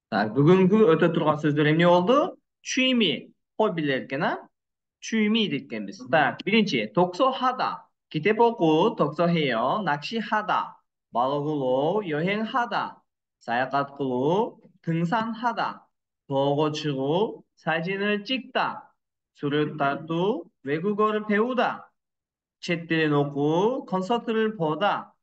Так, бүгүнкү өтө турган сөздөр эмне болду? Чүйми, хоббилер экен, а? Чүйми дегенбиз. Так, биринчи, токсо хада. Китеп окуу, токсо хеё, накши хада. Балык улоо, 여행 хада. Саякат кылуу, 등산 хада. тоого чыгуу, 사진을 찍다. 술을 тартуу, 외국어를 배우다. 책 들은 오고 콘서트를 보다.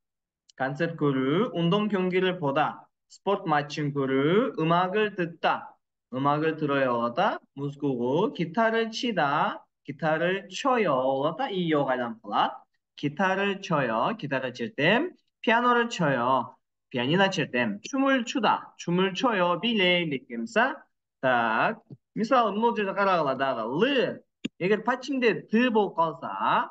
간접 거를 운동 경기를 보다. 스포츠 마침 거를 음악을 듣다. 음악을 들어요. 하다. 무스고고 기타를 치다. 기타를 쳐요. 하다. 이 요가란 플랫. 기타를 쳐요. 기타를 칠 땐. 피아노를 쳐요. 피아니나 칠 땐. 춤을 추다. 춤을 춰요. 빌레 느낌사. Так. Misal mына жерде карагыла л эгер пачимде т болуп калса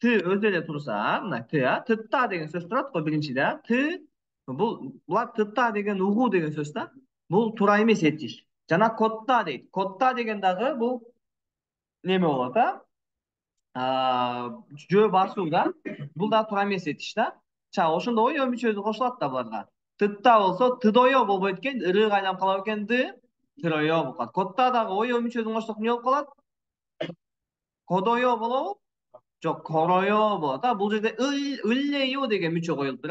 т өзү эле турса мына т тытта деген сөз турат го биринчиде т булар тытта деген угуу деген сөз да бул туура эмес этиш жана котта дейт котта деген дагы бул неме болот жөө басуу да бул дагы туура эмес этиш да ошондо оё мүчөсү кошулат да буларга тытта болсо тыдоё болбойт экен ырыга айланып калат экен ды тыроё болуп калат котта дагы оё мүчөсүн кошсок эмне болуп калат кодоё болобу 저 걸어요 뭐다 бұл жерде 을래요 деген мүчө коюлуптур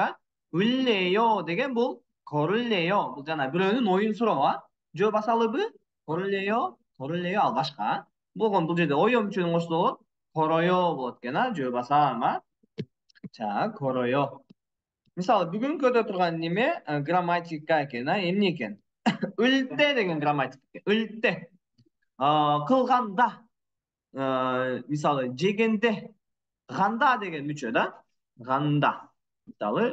을래요 деген бул 걸을래요 бул жана бирөөнүн оюн суроо жөө басалыбы 걸을래요 ал башка болгон бул жерде оё мүчөнүн кошсо болот 걸어요 болот экен жөө басам 자 걸어요 мисалы бүгүнкү өтө турган неме грамматика экен эмне экен ылте деген грамматика ылте кылганда мисалы жегенде Ganda деген мүчө да. Ganda. Мисалы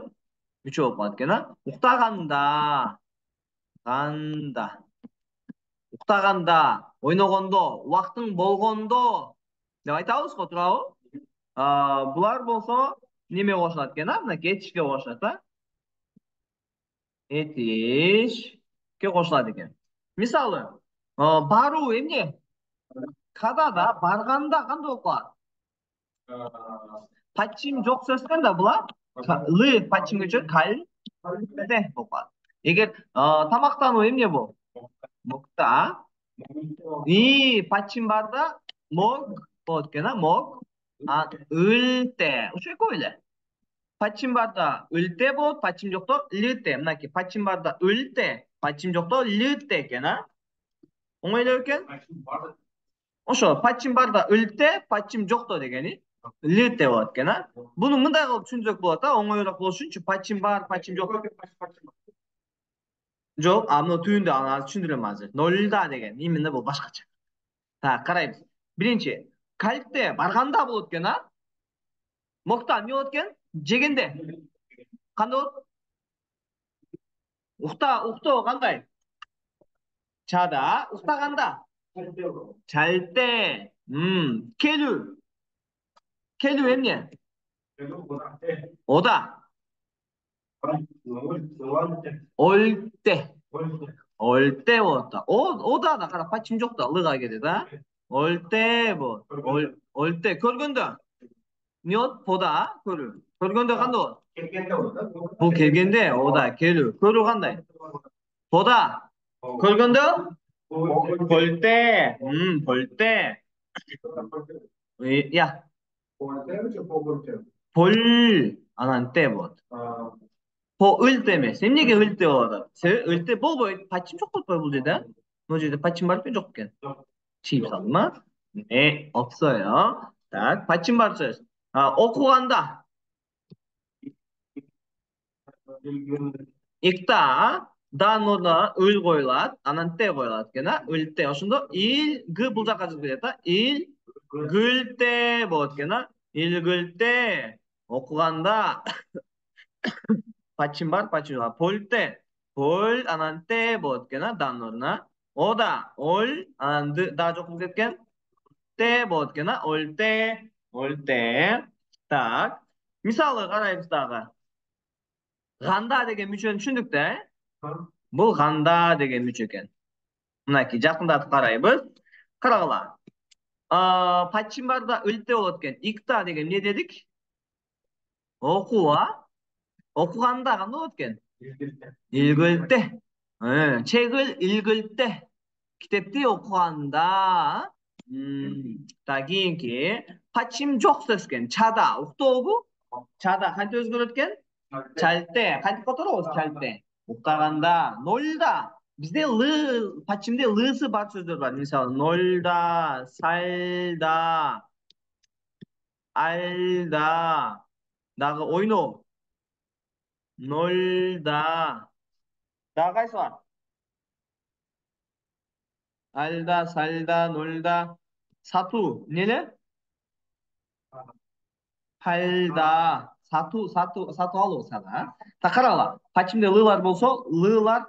мүчө болуп калат экен Уктаганда. Ганда. Уктаганда, ойногондо, убактың болгондо деп айтабыз го, туурабы? Булар болсо неме кошулат экен мына кетишке кошулат Этишке кошулат экен. Мисалы, баруу эмне? Кадада, барганда кандай болуп калат? 받침 жок сөз экен да була ы 받침ге чөт калде болуп калат эгер тамактануу эмне бул мокта и 받침 барда мог болот экен мог ылте ушу экөө эле 받침 барда ылте болот 받침 жокто лте мынакей 받침 барда ылте 받침 жокто лте экен оңой эле экен ошо 받침 барда ылте 받침 жокто дегени лите болот экен буну мындай кылып түшүнсөк болот оңоюраак болуш үчүнчү пачим бар пачим жок жок мына түбүндө аны азыр түшүндүрөм азыр нолда деген именно бул башкача так карайбыз биринчи кальте барганда болот экен мокта эмне болот экен жегенде кандай болот уктоо кандай чада уктаганда 잘때 келүү эмне ода олте болот ода да кара пачим жок да лыга кетет олте болот олте көргөндө эмне болот пода көрүү көргөндө кандай болот бул келгенде ода келүү көрүү кандай пода көргөндө 볼때 볼때 야 볼 анан 때 болот ылте эмес эмнеге ылте болуп атат себеби ылте болбойт пачим жок болуп атпайбы бул жерде бул жерде пачим бар жок экен чийип салдым 없어요 так пачим бар сөз окуганда икта дан ордуна ыл коюлат анан т коюлат экен ылте ошондо ил г бул жака чыгып кетет ил гылте болот экен илгылте окуганда пачим бар пачим жок полте пол анан т болот экен дан ордуна ода ол анан да жок болуп кеткен т болот экен олте олте так мисалы карайбыз дагы ганда деген мүчөнү түшүндүк да бул ганда деген мүчө экен мынакей жакындатып карайбыз карагыла пачим барда ылте болот экен икта деген эмне дедик окуу окуганда кандай болот экен илгилте 책을 읽을 때, kitapte okuğanda, ki 받침 çok сөзкен, çada, uqtu çada, kanti özgürlütken? Çalte, kanti kotoru olsun çalte. Uqtaganda, nolda, bizde 받침de lısı бар сөздер бар. Мысалы, нольда, 살다, 알다, дағы ойнау, 놀다, дағы қайсы бар? 알다, 살다, 놀다, 사투, нелі? 팔다, сату алу сага. Та карагыла, пачимде лылар болсо, лылар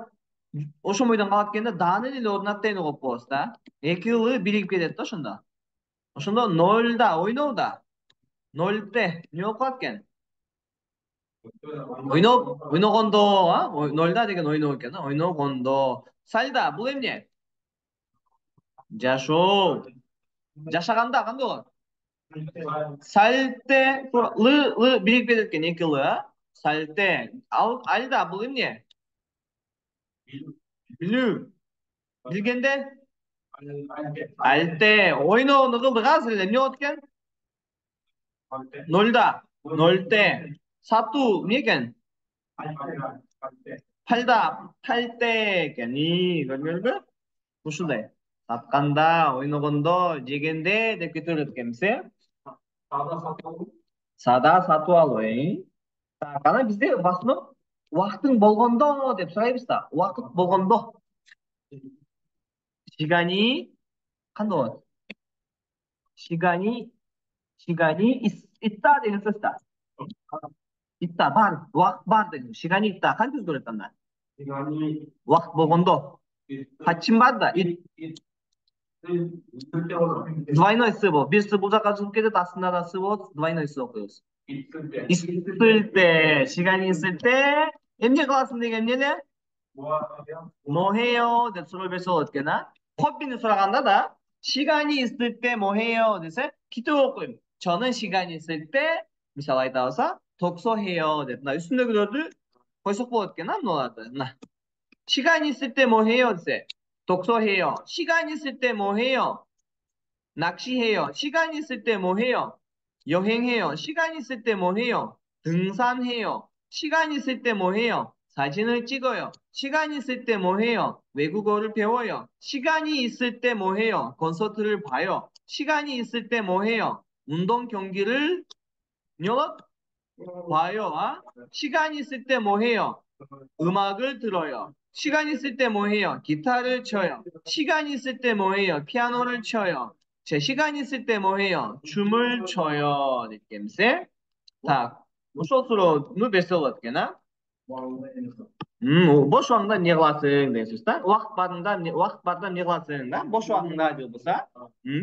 ошо бойдон калат экенде даанын эле ордуна тени коюп коебуз да. Эки lı биригип кетет да ошондо. Ошондо нольда, ойноуда. Нольте, эмне болуп калат экен? Ойногондо, нольда деген ойноо экен, ойногондо. Сальда, бул эмне? Жашоо. Жашаганда кандай болот? 살때 lı birikip кеткен эки lı, 살때. Алда бул эмне? Билүү. Билгенде? Алте. Ойноону кылдык азыр эле. Эмне болот экен? Нольда. Нольте. Сатуу эмне экен? 팔다. 팔때 экен. көргөнбү? Ушундай. Сатканда, ойногондо, жегенде деп кете берет экенбиз, Сада сатып алуу, Анан бизде в основном убактың болгондо деп сурайбыз да. Убакыт болгондо. 시간이 кандай болот? 시간이 있다 деген сөз да. 있다, бар, убакыт бар деген. 시간이 있다. кантип өзгөрөт анда? убакыт болгондо. 받침 бар да. Двойной сы болот. Бир сы бул жака жылып кетет, астында да сы болот. Двойной сы окуйбуз. 있을 때, 시간이 있을 때, эмне кыласың деген эмне? 뭐 해요? деп суроо берсе болот экен, 커피는 сураганда да, 시간이 있을 때 뭐 해요? десе, 기도 окуйм. 저는 시간이 있을 때, мисалы айта алса, 독서해요 деп, мына үстүндөгүлөрдү койсок болот экен, мыналарды. мына. 시간이 있을 때 뭐 해요? десе, 독서해요. 시간이 있을 때 뭐 해요? 낚시해요. 시간 있을 때 뭐 해요? 여행해요. 시간 있을 때 뭐 해요? 등산해요. 시간 있을 때 뭐 해요? 사진을 찍어요. 시간 있을 때 뭐 해요? 외국어를 배워요. 시간이 있을 때 뭐 해요? 콘서트를 봐요. 시간이 있을 때 뭐 해요? 운동 경기를 봐요. 시간 있을 때 뭐 해요? 음악을 들어요. 시간 있을 때 뭐 해요? 기타를 쳐요. 시간 있을 때 뭐 해요? 피아노를 쳐요. 제 시간 있을 때 뭐 해요? 춤을 춰요. 느낌새. 자, 소스로 베스트가 되나? boş vaxtında ne qılasın deyirsiz də. Vaxt barda ne qılasın da? Boş vaxtında diyorsa,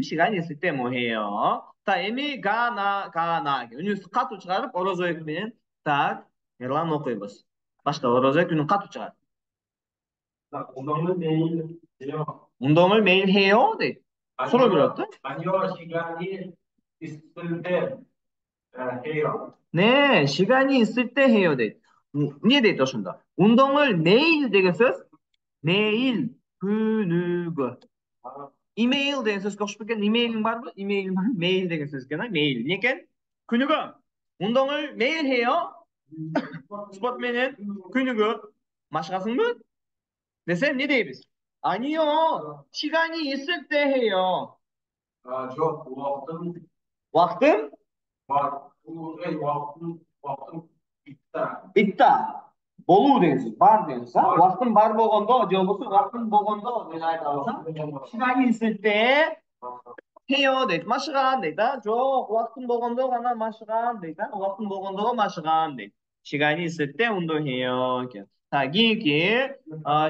시간 있을 때 뭐 해요? 자, эми 가나. Үнүбүз катуу чыгарып, орозбек менен так, Ерлан окуйбуз. Башка орозбек үнүн катуу чыгат. 운동을 매일 해요? 네. 서로 그렇다? 아니요, 시간이 있을 때 해요. 네, 시간이 있을 때 해요. 네. niye de dışında? 운동을 매일 되겠어요? 매일 근육을. 이메일 деген сөз көшіп кеткен. 이메일ің бар ма? 이메일 бар. 메일 деген сөз екен. 메일. не екен? 근육은 운동을 매일 해요. 스포츠맨은 근육을 마시가сың dese ne deyimiz? 아니요. 시간이 있을 때 해요. Yok, Vaktim vaktim bitti. 있다. болу деген сөз. бар деген сөз. Vaktim бар болғанда, же болмаса vaktim болғанда деп айта алсам, 시간이 있을 때 해요 дейді. 마시간 дейді. жоқ, vaktim болғанда ғана 마시간 дейді. vaktim болғанда 마시간 дейді. 시간이 있을 때 운동해요. 자, кийинки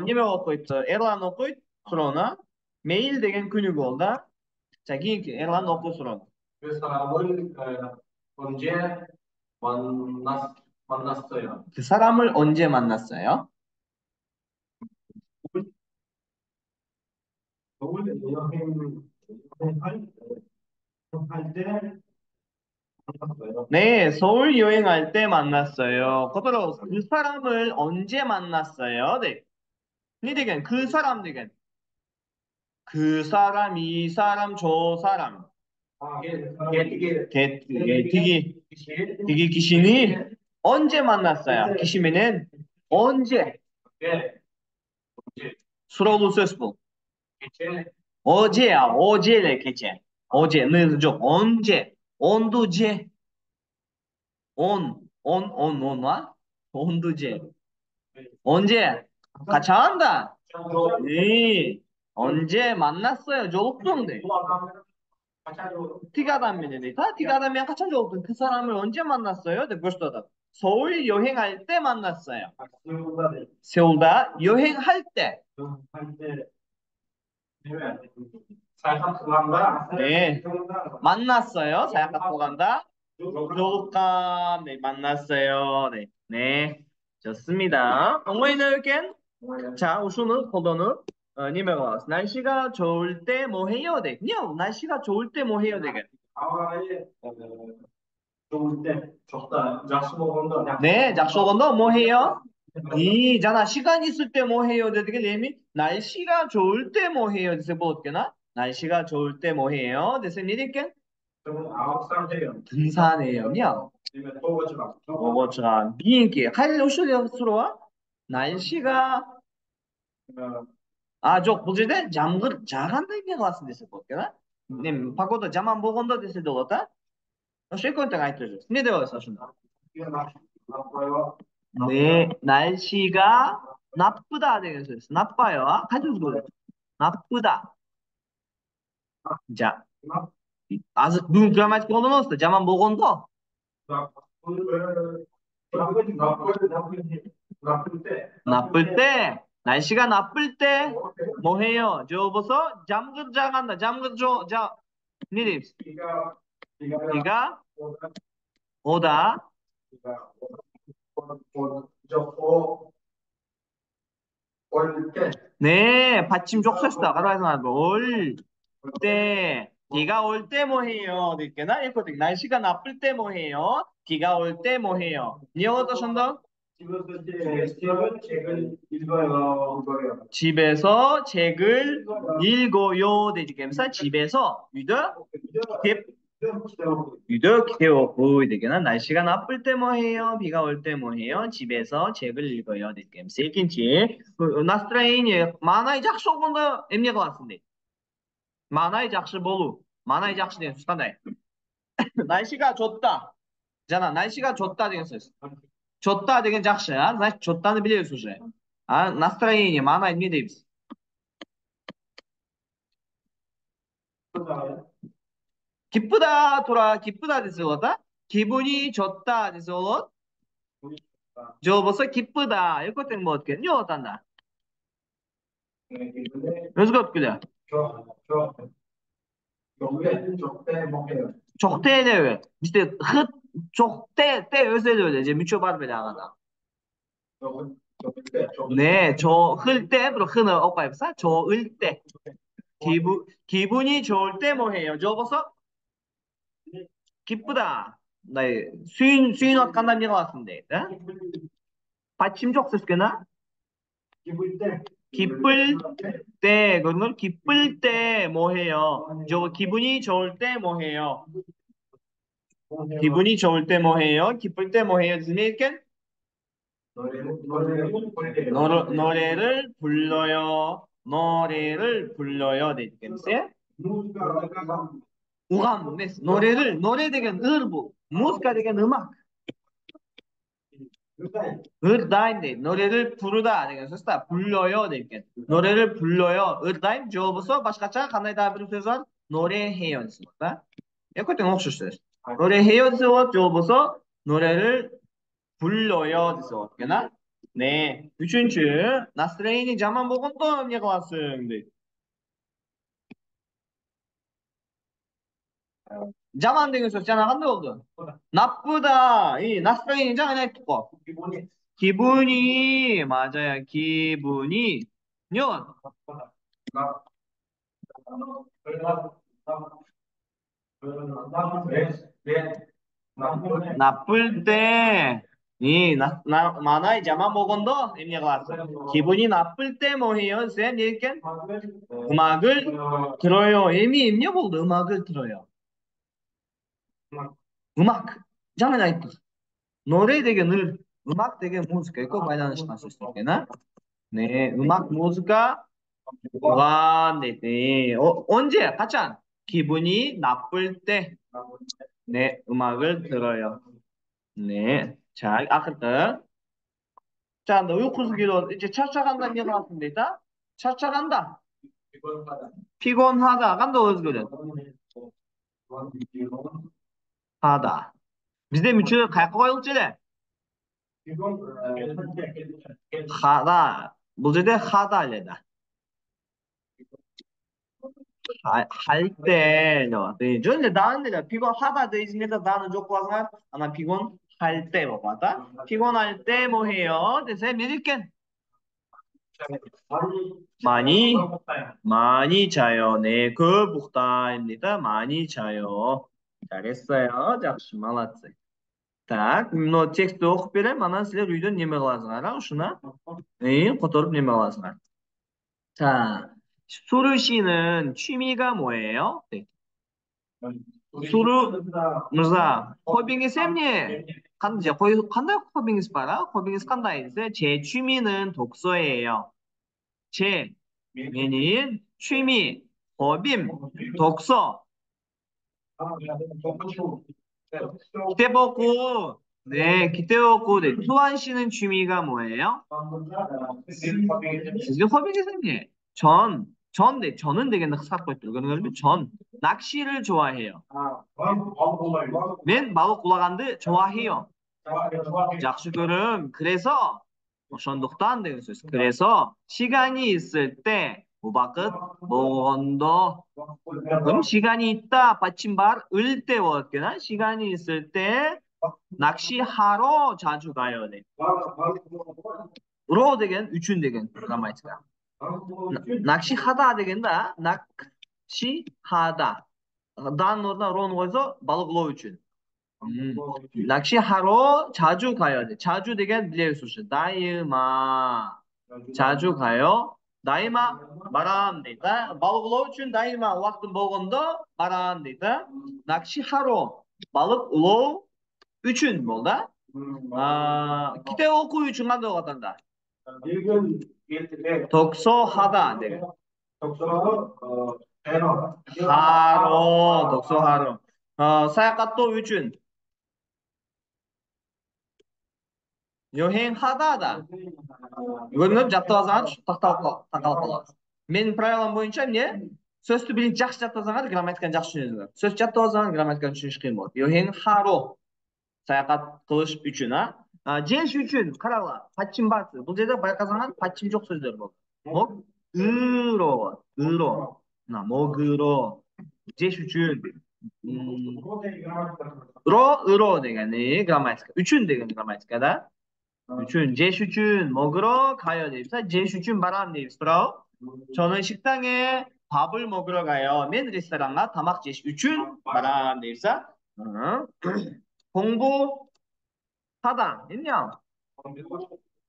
неме окуйт? Эрлан окуйт суроону. 메일 деген күнү болду. 자, кийинки Эрлан окуу суроону. 그 사람을 언제 만났어요? 그 사람을 언제 만났어요? 여행할 네, 서울 여행할 때 만났어요. 그대로 그 사람을 언제 만났어요? 네. 니 되겐 그 사람 되겐 그 사람, 이 사람, 저 사람. 디기 귀신이 언제 만났어요? 귀신이는 언제? 수로로 쓰고 어제야, 어제래 개체. 어제는 좀 언제? 언두제. 온와? 온두제. 언제? 같이 한다. 네. 언제 만났어요? 졸업동데. 티가 나면은 다 티가 나면 같이 졸업동 그 사람을 언제 만났어요? 네, 벌써다. 서울 여행할 때 만났어요. 세울다 여행할 때. 네. 만났어요. 사약 갖고 간다. 교감 네 만났어요. 네. 네. 좋습니다. 어머니는 깬? 자, 우선은 포도는 니메가 날씨가 좋을 때 뭐 해요? 돼. 그냥 날씨가 좋을 때 뭐 해요? 되게. 좋을 때 적다. 약속 먹은다. 네, 약속은도 뭐 해요? 이잖아. 시간 있을 때 뭐 해요? 되게 레미 날씨가 좋을 때 뭐 해요? 그래서 뭐 어떻게나? 날씨가 좋을 때 뭐 해요? 그래서 니리께 저는 9살 때요. 등산해요. 그냥 집에 도와주라. 오버처럼 비행기 할 옷이었으러 날씨가 아저 보지데 잠글 자간다 있는 것 같은데 있었거든. 님 바꿔도 잠안 보건다 됐을 때 어때? 쉴 때가 있죠. 네 되어서 준다. 네 날씨가 나쁘다 되겠어요. 나빠요. 가지고 그래. 나쁘다. 자 아직 눈 감아지 걸어놓았어. 잠안 보건다. 나쁠 때 날씨가 나쁠 때 뭐 해요? 저 벌써 잠글 자간다. 잠글 자 니립 비가 오다. 네, 받침 족쇄다. 가라서 올 때, 비가 올 때 뭐 해요? 이렇게 나 있거든. 날씨가 나쁠 때 뭐 해요? 비가 올 때 뭐 해요? 니 어떠신다? 집에서 책을 읽어요. 되겠면서 집에서 유도 기대고 되게나 날씨가 나쁠 때 뭐 해요? 비가 올 때 뭐 해요? 집에서 책을 읽어요. 되겠면서 이긴지 настроение 만화의 작소본도 эмне가 왔습니다. 만화의 작시 болу. 만화의 작시 деген сөз қандай? 날씨가 좋다. 잖아. 날씨가 좋다 деген сөз. 좋다 деген жақсы. Значит, 좋다ны білеміз уже. А настроение 만화 не дейміз. 기쁘다 돌아 기쁘다 돼서 올랐다. 기분이 좋다 돼서 올랐. 저 벌써 기쁘다. 이거 때문에 뭐 어떻게? 니 어떤다? özgür ötküle. Çok evet. İşte hıt çok te özel öyle. 이제 müçobar bile ağada. 네, 좋을 때, 그리고 흔을 오빠입사 좋을 때. 기분이 좋을 때 뭐 해요? 저어서 기쁘다. 네, 수인 옷 간다는 것 같은데. 네? 받침적 쓰스게나? 기쁠 때, 그러면 기쁠 때 뭐 해요? 저 기분이 좋을 때 뭐 해요? 기분이 좋을 때 뭐 해요? 기쁠 때 뭐 해요? 이렇게 노래를 불러요. 노래를 불러요. 네, 이렇게 우감, 네, 노래 되겐 ır부, 무스가 되겐 음악. ır다인데 노래를 부르다 되gen сөз다 불러요 되ген 노래를 불러요. ır다인 жообусу башкача кандай да бир сөз бар? 노래해요 да? якөтен окшош сөз. 노래해요 десе болот, жообусу 노래를 불러요 десе болот экен. 네. Üçüncü, настроение жаман болгондо эмне кыласың дейт. жаман деген сөз жана кандай болду? 나쁘다. 이 настроение жаңа айттык го. 기분이 맞아요. 기분이 년 나쁠 때 만화에 자만 먹은도 emniyet klası. 기분이 나쁠 때 뭐 해요? 쌤 얘기한 음악을 들어요. emni emniye buldu? 음악을 들어요. 음악. жаңа айттық. 노래 деген 을, 음악 деген музыка. көп байланышқан сөз екен. 네, 음악, 무지가 와, 네, 네. 언제? 가장 기분이 나쁠 때, 네, 음악을 들어요. 네, 자, 아까부터 자, 너희 구슬기로 이제 차차간다는 얘기 같은데, 다 차차간다. 피곤하다. 간다 özgürlük. 하다. Bizde müçü kayakka koyulçıda. 하다. Bu жерде 하다 알려다. 할 때, 네, 저는 나는데 피곤하다 대신에다 나는 조건을 하나 피곤할 때 뭐다? 피곤할 때 뭐 해요? 대세 믿을게. 많이 많이 자요. 네, 그 북다입니다. 많이 자요. 잘했어요. жақсы, молодцы. Так, но текстті оқып беремін, анан сілер үйден неме қыласыңар, ушуна қотарып неме қыласыңар. 자, 수루 씨는 취미가 뭐예요? 네. 수루 мырза, хоббиңиз эмне? қандай хоббиңиз бар? хоббиңиз қандай десе, 제 취미는 독서예요. 제 메인 취미, 허빔, 독서. 기대 보고, 네, 기대 보고, 네. 수환 씨는 취미가 뭐예요? sizin hobiniz ne? 네, 저는 되게 삭고 있더라고요. 그러면 낚시를 좋아해요. 맨 마법 굴러간드 좋아해요. жақсы көрüm. 그래서 ошондуктан деген сөз. 그래서 시간이 있을 때 우박은 먹он도. 그럼 시간이 있다 받침발 을때 어떻게나 시간이 있을 때 낚시하러 자주 가요. 네. 로 деген üçün деген грамматика. 낚시하다 дегенде 낚시하다. дан орнына роны қойса балық аулау үшін. 낚시하러 자주 가야 돼. 자주 деген 빌려주시. 다이마. 자주 가요. 다이마 말안 되다. 바lık aulау үшін 다이마 уақытым болғанда 말안 되다. 낚시하러 balık aulау üçün болды. 기대 оқу үшін қандай қатанда? 독서하다 деген. 하러 독서하러. 사야카토 üçün 여행하다다. 이거는 жаттап тақталып қалады. Менің правилам бойынша не? Сөзді білін жақсы жаттасаңыз грамматиканы жақсы түсінесіңіз. Сөз жаттап алсаңыз грамматиканы түсініш қиын болады. 여행하러 саяхат қылыш үшін, жеш үшін қараңыздар, 받침 басы. бұл жерде байқасаңыз 받침 жоқ сөздер болды. 으로, 먹으러, жеш үшін, 으로 деген грамматика. üçün деген грамматикада. üçün, жеш üçün 먹으러 가요 deyipsa, жеш üçün барам deyipsiz. 브라우. 저는 식당에 밥을 먹으러 가요. мен 레스토랑가 тамақ жеш üçün барам deyipsa. 공부하다. 있냐?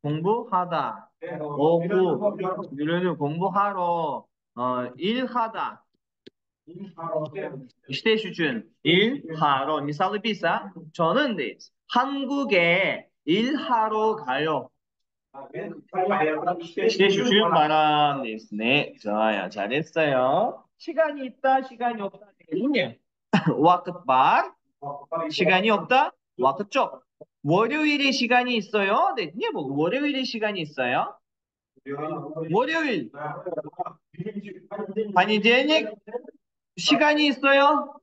공부하다. 오고, 이런 공부하러, 일하다. işte üçün 일하러. 미사를 비싸. 저는 네. 한국에 일하러 가요. işte üçün 바람 네. 좋아요. 잘했어요. 시간이 있다, 시간이 없다. 와끝 bar. 시간이 없다? 와끝 쪽. 월요일에 시간이 있어요? 네, 뭐 월요일에 시간이 있어요? 월요일. понедельник 시간이 있어요?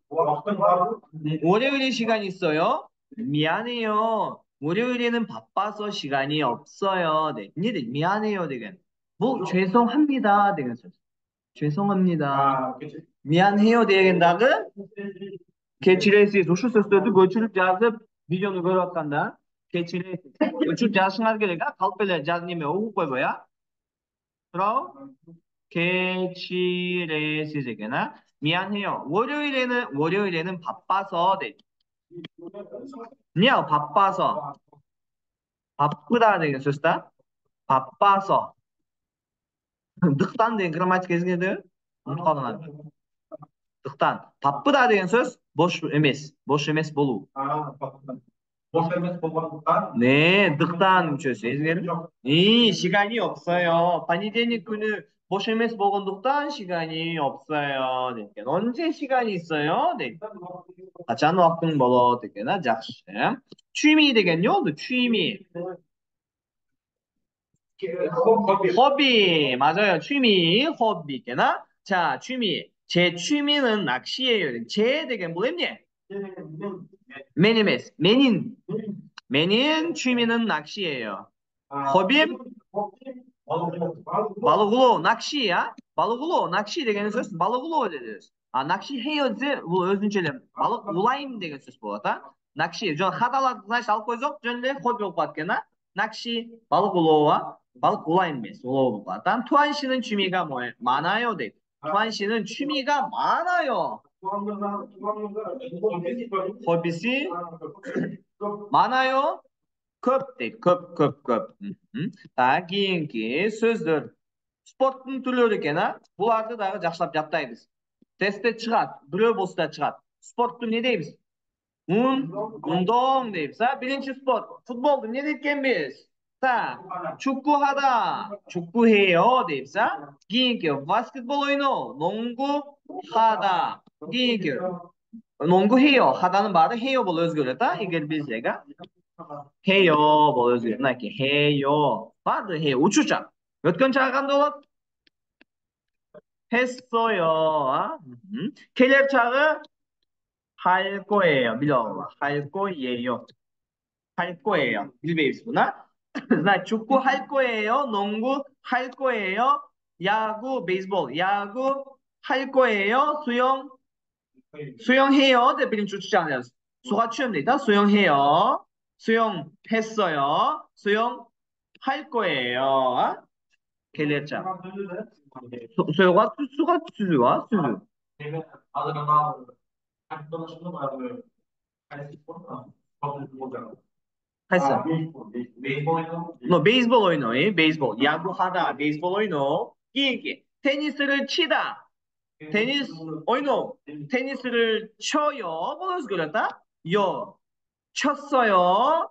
월요일에 시간이 있어요? 미안해요. 월요일에는 바빠서 시간이 없어요. 네, 미안해요. 되게. 뭐 죄송합니다. 되게. 죄송합니다. 미안해요. 되겠다고? keçiresi, şu sözlerді көчіріп жазып, видеоны көріп атқанда, keçiresi. Көчіріп жазышыңыз керек, қалып беле жаз неме оқып қойбай, Браво. keçiresi деген, 미안해요. 월요일에는 바빠서, 네. 니야, 바빠서. 바쁘다 деген сөз 바빠서. 늑단 деген грамматика езіңдер? ұмытып қалдың аты. 늑단. 바쁘다 деген сөз boş емес. boş емес болу. boş emes болғандықтан 네, 늑단 мүшесі. езіңдер? 시간이 없어요. понедельник күні boş емес болғандықтан 시간이 없어요. деген. 언제 시간이 있어요? деген. қашан уақытың болады деген. жақсы. 취미 деген не болды? 취미. 허비. 맞아요. 취미. 허비게나. 자, 취미. 제 취미는 낚시예요. 제 되게 뭐였니? 매니메스. 매닌 취미는 낚시예요. 허비 바lıklı 낚시야. 바lıklı 낚시 деген сөз 바lıklı dedi. 낚시해요 десе бұл өзінчелеп балық улайым деген сөз болады. 낚시 жөн хадаларды значит алып қойсақ жөн эле хобби болуп калат экен. 낚시 балық улоо балық улайым емес улоо болуп калат. туан 씨는 취미가 많아요 дейді. туан 씨는 취미가 많아요. 허비시 많아요. көп дейді. көп. Keyingi сөздер. Спорттың түрлері екен, бұларды дағы жақсылап жаттаймыз. Тестте шығады, біреу болса да шығады. Спортты не дейміз? 운동 дейміз. Бірінші спорт. Футболды не дейткенбіз? 축구하다, 축구해요 дейміз. Keyingi 바스켓볼 ойнау, 농구하다. Keyingi 농구해요. 하다는 말은 해요 болып өзгереді. егер білсек. 해요 болып өзгереді. мынакей 해요. барды 해요. 우추자. 몇 글자가 간다? 했어요. 계절차가 할 거예요. 밀어봐. 할 거예요. 할 거예요. 밀베이스구나. 나 축구 할 거예요. 농구 할 거예요. 야구, 베이스볼. 야구 할 거예요. 수영해요. 대표님 주치잖아요. 수가 취업니다. 수영해요. 수영했어요. 수영할 거예요. 계절차. 수요가 수가 수요가 수요. 했어. 너 베이스볼 oyunu, 베이스볼. 야구하다, 베이스볼 oyunu. 이게 테니스를 치다. 테니스 oyunu. 테니스를 쳐요. 뭐가 그랬다? 쳤어요.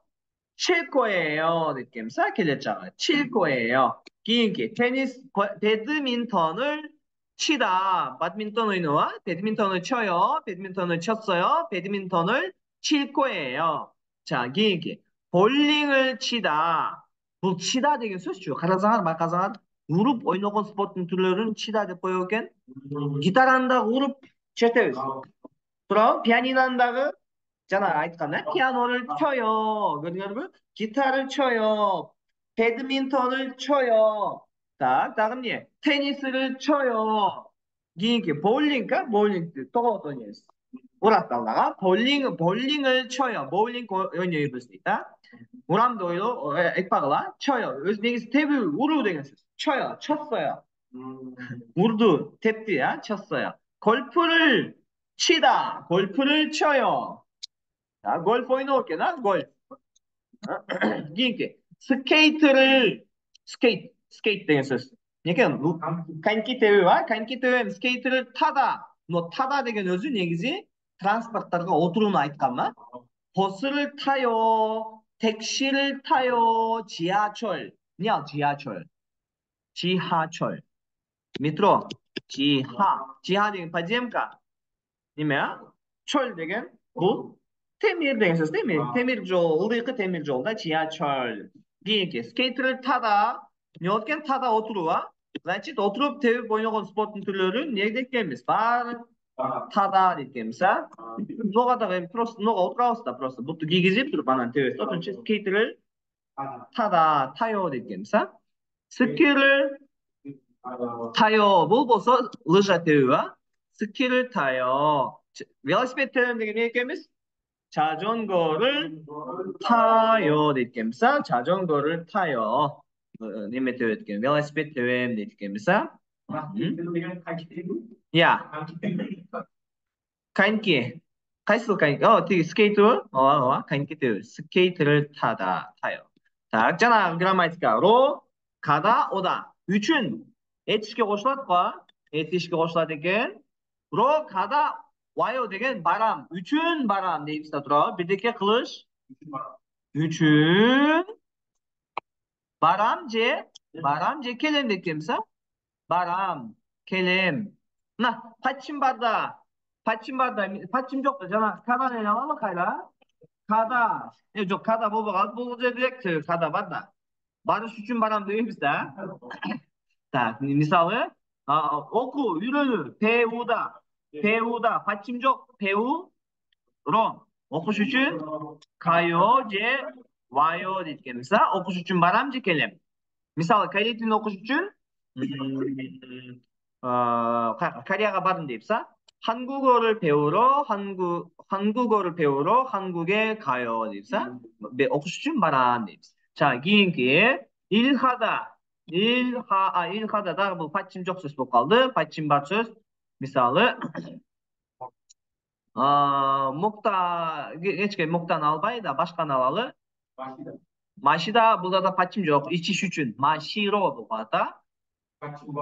칠 거예요. 느낌사 계절자가 칠 거예요. 기인기 테니스 배드민턴을 치다. 배드민턴 의노와 배드민턴을 쳐요. 배드민턴을 쳤어요. 배드민턴을 칠 거예요. 자, 기인기 볼링을 치다. бұл 치다 деген сөз шу. қарасаңар, байқасаңар, ұрып ойнаған спорттың түрлерін 치다 деп қою екен. гитарандағы ұрып чертеміз. 그럼 피아니노한다고 잖아 айтқан 피아노를 쳐요. 그러니까 기타를 쳐요. 배드민턴을 쳐요. 딱 다음 예 테니스를 쳐요. 이게 볼링가 볼링 또 어떤 예 오락달라가 볼링을 쳐요. 볼링 연유 입을 수 있다. 우람도이도 액박을라 쳐요. 여기 스텝을 우르 되겠어. 쳐요. 쳤어요. 우르도 탭디야 쳤어요. 골프를 치다. 골프를 쳐요. 자, 골프 넣을게나 골프. 이게 스케이트 되겠어. 이게 간기 대회와 간기 대회 스케이트를 타다. 너 타다 되게 요즘 얘기지? 트랜스포터가 어디로 айтқан나? 버스를 타요. 택시를 타요. 지하철. 지하철. метро. 지하 되게 подземка. 님이야? 철 되게 뭐? 태밀 되겠어. 태밀조. 우리가 태밀조다. 지하철. 비행기. 스케이트를 타다. 여기엔 타다 어디로 와? значит, отырып теуіп ойнаған спорттың түрлерін не дейміз? Бар 타다 дейміз. ноғадағы просто ноға отырауызда просто бұтты кигізіп тұрып анан теуіп. 어떤지 스케이트를 타요 дейміз. 스키를 타요. 뭐 벌써 лыжа теуіп. 스키를 타요. велосипед 타는 게 얘기하면서 자전거를 타요 deyikemiz. 자전거를 타요. Nima deyotgan? Velosiped tevim deyotganmiz. Ya. Kanki. qaysi kanki? 되게 스케이트. kanki tev. 스케이트를 타요. Так, жаңағы грамматика. 로, 가다, 오다. üçün eshikке qo'shiladi qo. Eshikке qo'shiladi ekan. 로, 가다, 와요 degan baram. üçün baram deymiz turib. Birdeke qilish. üçün baram je kelem deymiz. 바람, kelem. 받침 жоқ жаңа 가다는 나와봐 가다. 가다. жоқ 가다 보고 бұл direkt 가다 받다. барыш үшін барам дейміз да. Так, мысалы, оқу, үйрену, 배우다, 받침 жоқ, 배우러. оқыш үшін 가요, 제, 와요 deyken mesela оқыш үшін барам же келем. Мысалы, корей тілін оқыш үшін 코리아가 받은 데 입사 한국어를 배우러 한국에 가요 데 입사 оқыш 바란 데 입사 자 кейінгі 일하다дағы бұл 받침 жоқ сөз болып қалды 받침 бар сөз мысалы мұқтан албай да башқаны алалы машида бұлда да 받침 жоқ içiş үшін маширо болады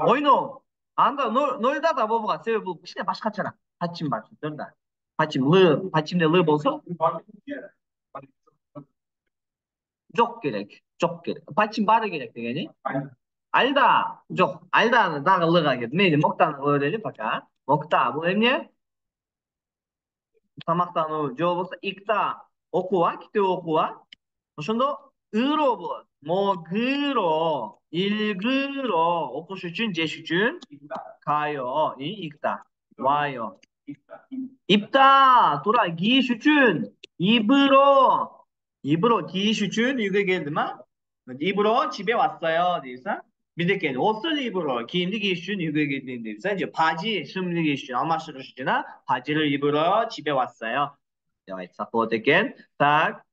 ойну анда нольда да болуға себебі бұл кішкене башқачарақ 받침 бар сөздерде 받침де л болса жоқ керек 받침 бары керек дегені 알다 жоқ 알다는 дағы лға келді мейлі моқтаны көрелі пока мокта бұл эмне тамақтану же болбосо икта окууга китеп окууга ошондо 으로 болады 먹으러 읽으러 оқыш үшін жеш үшін 가요 읽다 와요 입다 тура кийиш үшін 입으로 кийиш үшін үйге келдім 입으로 집에 왔어요 deysa bizdeki 옷을 입으러 giyimli giyiş için үйге geldim deysa 이제 바지 шымlı giyiş için alışveriş için 바지를 입으러 집에 왔어요 айтсақ болады екен так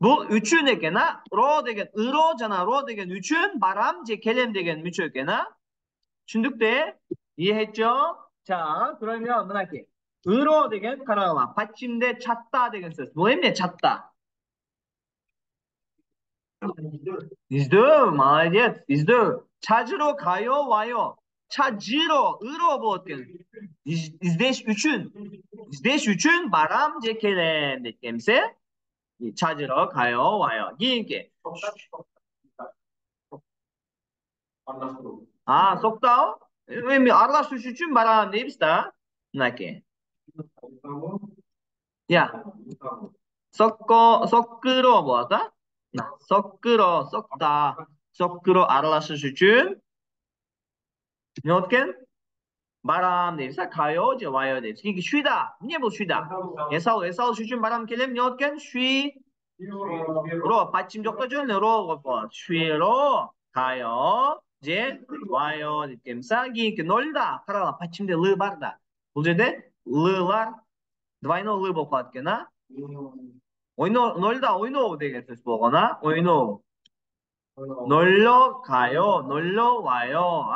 бұл üçün екен ро деген 으로잖아 로 деген üçün 바람 제 келем деген мүчө екен түсіндік пе 이해했죠 자 그러면 мынакей 으로 деген қарағыла 받침대 찾다 деген сөз 뭐 эмне 찾다 이здөө молодец 이здөө 찾으러 가요 와요 찾으러 으로 болот издеш үчүн барам же келем дегенсе 찾으러 가요 와요 кийинки соктау эми аралашыш үчүн барам дейбиз да мынакей 섞으러 болот 섞으러 аралашыш үчүн не откен барам deymiz 가요 же 와요 deymiz кийинки 쉬다 эмне бул 쉬다 эс алыш үчүн барам келем не откен 쉬로 받침 жокто жөн эле ро коюп коет 쉬러 가요 же 와요 deymiz кийинки нольда карагыла 받침де л бар да бул жерде ллар двойной л болуп калат экен нольда ойноо деген сөз болгон ойноо 놀러 가요 놀러 와요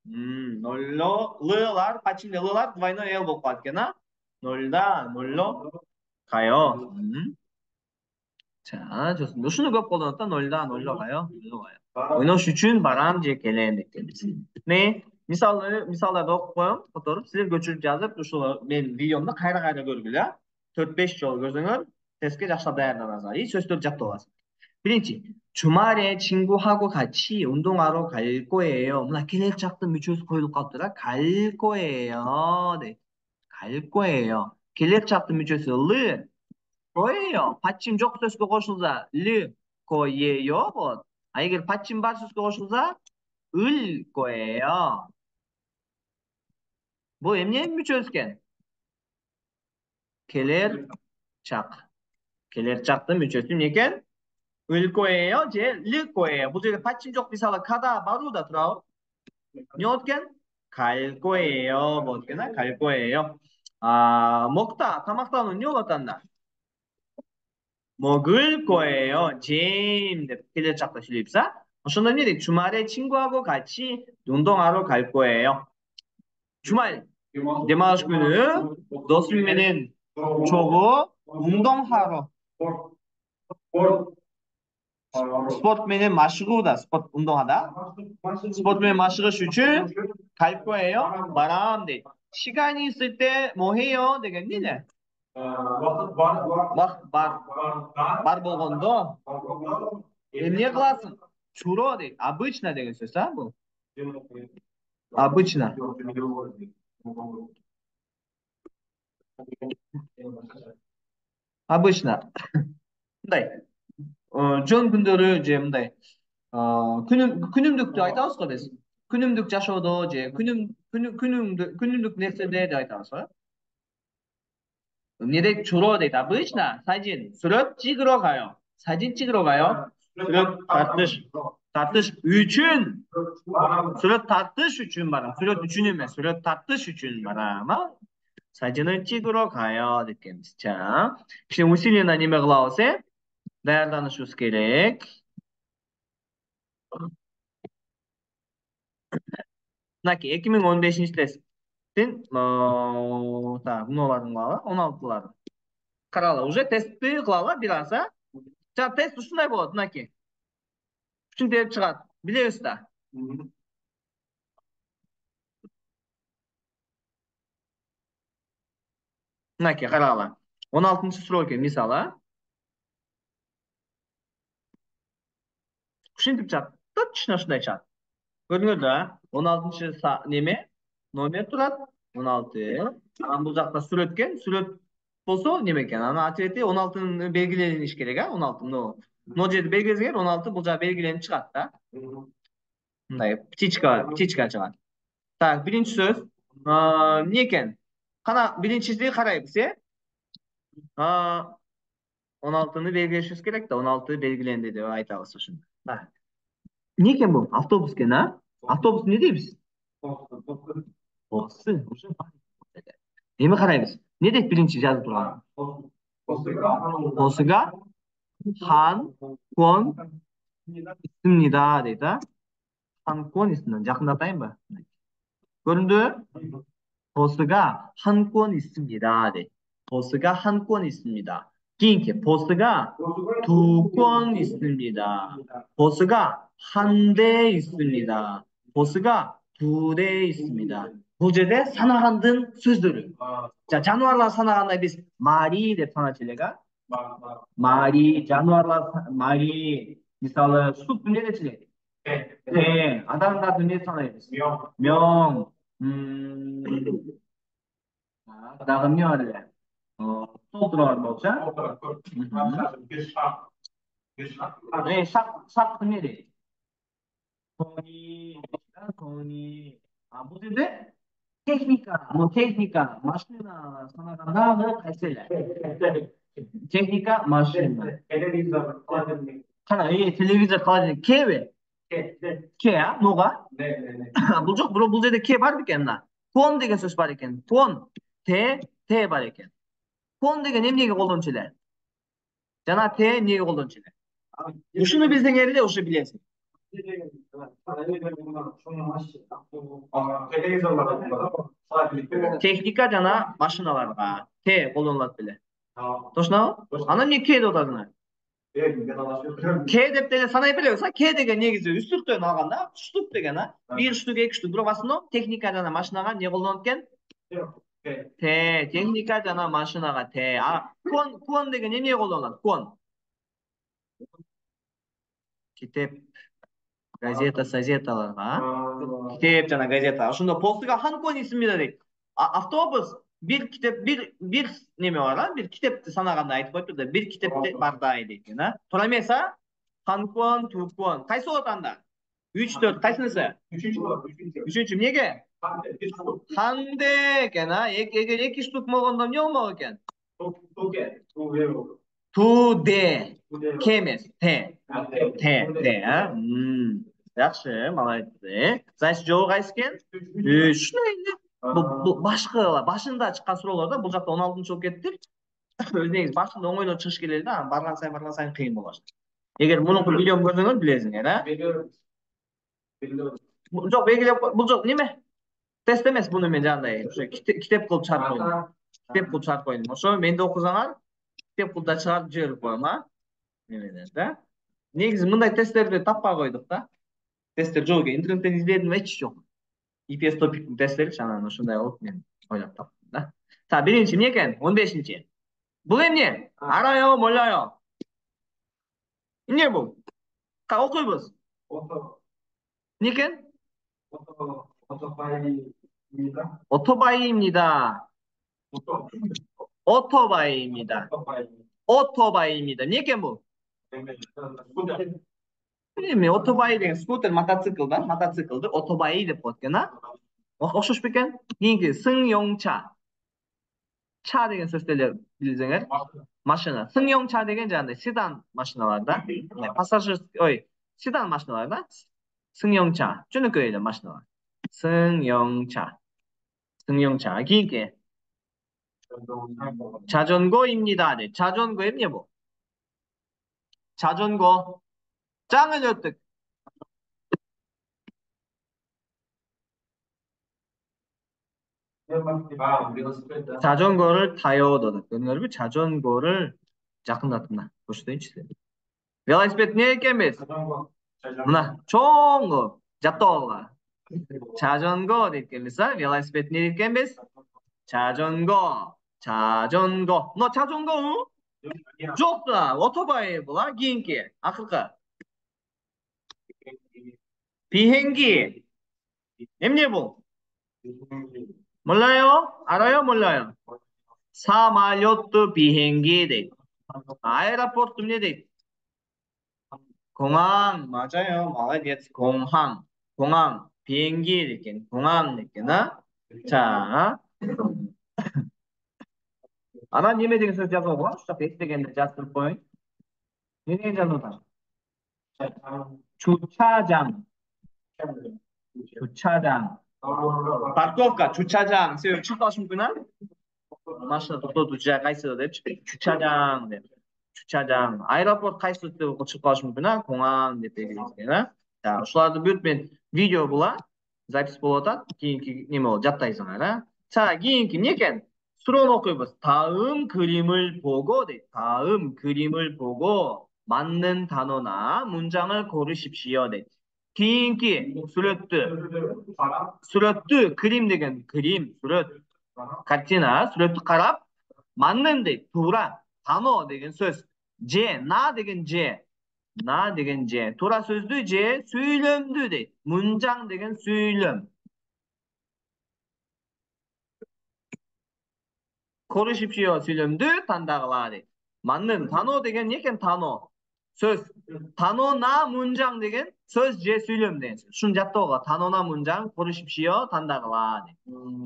놀러 ллар 받침де ллар двойной л болуп калат экен 놀다 놀러 가요 자 좋습니다 ушуну көп колдонот 놀다 놀러 가요 ойнош үчүн барам же келем дегенбиз мисалдарды окуп коем которуп силер көчүрүп жазып ушул менин видеомду кайра көргүлө 4-5 жолу көрсөңөр тестке жакшылап даярданасыңар и сөздөрдү жаттап аласың биринчи 주말에 친구하고 같이 운동하러 갈 거예요. мына келечактын мүчөсү коюлуп калыптыр 갈 거예요. 갈 거예요. келечактын мүчөсү л 거예요. 받침 жок сөзгө кошулса л 거예요 болот. эгер 받침 бар сөзгө кошулса 을 거예요. бул эмне мүчөсү экен? келечактын мүчөсү эмне экен? 을 거예요, 제 를 거예요. 무조건 받침 쪽 비사가 가다 마루다 들어. 어떻게? 갈 거예요. 뭐 어떻게 갈 거예요. 먹다 타막다는 어떤다? 먹을 거예요. 제임 필요 잡다 실립사. 어떤 일이 주말에 친구하고 같이 운동하러 갈 거예요. 주말 демалыш күнү досум менен чогуу 운동하러 스포츠 менен 마시고다. 스포츠 운동하다. 스포츠 менен 마시고 슈츠 갈 거예요. 바람 돼. 시간이 있을 때 뭐 해요? 되겠니? 네. bar болгондо эмне кыласың? 주로 돼. обычно деген сөз, а бұл? Обычно. Обычно. мындай жөн күндөрү же мындай күнүмдүктү айтабыз го биз. күнүмдүк жашоодо же күнүмдүк нерседе деп айтабыз го. эмне 주로 дейт. обычно 사진 сүрөт 찍으러 가요. 사진 찍으러 가요. сүрөт тартыш үчүн. сүрөт тартыш үчүн барам. сүрөт үчүн эмес, сүрөт тартыш үчүн барам. 사진을 찍으러 가요 дегенбиз. 자, işte усиленно неме кылабыз, даярданышыбыз керек. мынакей 2015 тесттин мыналарын кылалы, 16ларын. Каралы, уже тестти кылалы бир аз. Жана тест ушундай болот, мынакей. Ушинтип берип чыгат. Билебиз да. мынакей каралы. 16-суроо экен, мисалы. Ушинтип чыгат. Точно ушундай чыгат. Көрдүңөр да? 16 неме? Номер турат. 16. Анан бул жакта сүрөт экен. Сүрөт болсо неме экен? Анан ответи 16-ны белгилениш керек, 16. Но жерде белгилесеңер 16 бул жагы белгиленип чыгат да. Мындай птичка чыгат. Так, биринчи сөз. Эмне экен? Кана биринчиси карайбыз, 16-ны белгилешибиз керек да, 16 белгиленди деп айтабыз ушуну. Так. Эмне экен бул? Автобус экен, Автобус эмне дейбиз? Боссы. Эми карайбыз. Эмне дейт биринчи жазып турган? Босыга хан кон 있습니다 дейт, хан кон 있습니다. жакындатайынбы? көрүндү? 보스가 한 권 있습니다. 네. 보스가 한 권 있습니다. 그러니까 보스가 두 권 있습니다. 보스가 한 대 있습니다. 보스가 두 대 있습니다. Bu жерде санагандын сөздөрү. Жануарлар санаганда биз мари деп саначылыга. мари, жануарлар мари. мисалы суп эмне дечилек? адамдарды эмне санайбыз? 명. 그다음 эмне бар эле? толтура бар болчу. шак эмне дейт? кони. бул жерде техника, машина санаганда кайсы эле? техника, машина. Кана, телевизор, холодильник, кеби? Ке, нога? Бул жок, бул жерде ке бар бекен мына. Кон деген сөз бар экен. Кон, те бар экен. Кон деген эмнеге колдончу эле? Жана те эмнеге колдончу эле? Ушуну билсеңер эле ушу билесиң. Техника жана машиналарга те колдонулат беле. Точно? Анан эмне ке деп атасыңар? Ке деп деле санай белебиз, ке деген негизи үстүктөн алганда, штук деген, бир штук, эки штук. Бирок басында техника жана машинага эмне колдонот экен? Те, техника жана машинага те. Кон деген эмнеге колдонулат? Кон. Китеп, газета, сазеталарга. Китеп жана газета. Ошондо постуга 한 권 있습니다 дейт. Автобус bir kitap bir neme var, bir kitapты санаганда айтып коюптур да, bir kitapты бардай дейт экен, туура эмес? 한 권, 두 권. Кайсы болот анда? 3, 4 кайсынысы? Үчүнчү эмнеге? ханде экен, эгер эки штук болгондо эмне болмок экен? туде. Ке эмес, те. Жакшы, молодец. Значит, жолу кайсы экен? 3. Бұл башқы башында чыккан суроолорда бул жакта 16-чы болуп кетти. Өз негизи башында оңойлоо чыгыш келет да, барган сайын кыйын болот. Эгер мунуку видеону көрсөңөр билесиңер, Жок, белгилеп бул жок неме? Тест эмес, буну мен жандай, ошо китеп кылып чыгарып койдум. Ошо менде окусаңар, китеп кылып да чыгарып жиберип коем, немеден да. Негізі мындай тесттерді таппай қойдық та. Тесттер жоқ екен. Интернеттен іздедім, еш жоқ. EPS топиктің тесттері жаңағы ушундай болуп мен ойлап таптым да. За, биринчи эмне экен? 15-чи. Бул эмне? Арайо, молайо. Эмне бул? Окуйбуз. Эмне экен? 오토바이입니다. 오토바이입니다. 오토바이입니다. эмне экен бул? Эми 오토바이 деген скутер, мотоцикл да, мотоциклды 오토바이 деп коет экен, а? Окшош бекен? Кийинки 승용차. 차 деген сөздерді билсеңер, машина. 승용차 деген жаңағыдай седан машиналар да. Пассажир, седан машиналар да. 승용차. жөнөкөй эле машиналар. 승용차. 승용차. кийинки 자전거입니다. 자전거 эмне бул? 자전거. жаңы өттүк. 자전거를 타요 dedi. Görünür 자전거를 жақындатына. Көрсөтейинчи. Велосипед не экенбиз? Мына чоң го, жаттоого. 자전거 деп экенбиз, а? Велосипед не экенбиз? 자전거. 자전거. мына 자전거? Жок да, 오토바이 була, кийинки. Акыркы. 비행기. эмне бул? 몰라요? 알아요? 몰라요? 사말요트 비행기 돼. 아에라포트 네 돼. 공항 맞아요. молодец. 공항. 공항 비행기 이렇게 공항 이렇게나. 자. 아나 님에 대해서 жазууга ушта беттегенде жазып коюн. Неге жазууда? 주차장. 주차장. парковка, 주차장. сен чыкып алыш мүмкүн, а? машина токтотуу жай кайсы депчи? 주차장 деп. 주차장. аэропорт кайсы деп чыгып алыш мүмкүн, а? 공항 деп белгилейт, а? За, ушуларды бүт мен видео була, запись болуп атат. Кийинки неме болот, жаттайсыңар, а? 자, кийинки эмне экен? суроону окуйбуз. 다음 그림을 보고 дейт. 다음 그림을 보고 맞는 단어나 문장을 고르십시오 дейт. кийинки сүрөттү 그림 деген 그림, сүрөт, картина, сүрөттү карап 맞는 дейт. туура. 단어 деген сөз. же, на деген же. на деген же. туура сөздү же сүйлөмдү дейт. 문장 деген сүйлөм. 고르십시오 сүйлөмдү тандагыла дейт. 맞는 단어 деген не экен? 단어. сөз. 단어나 문장 деген сөз же сүйлөм деген. Шуну жаттоого. 단어나 문장 고르십시오 тандагыла дейт.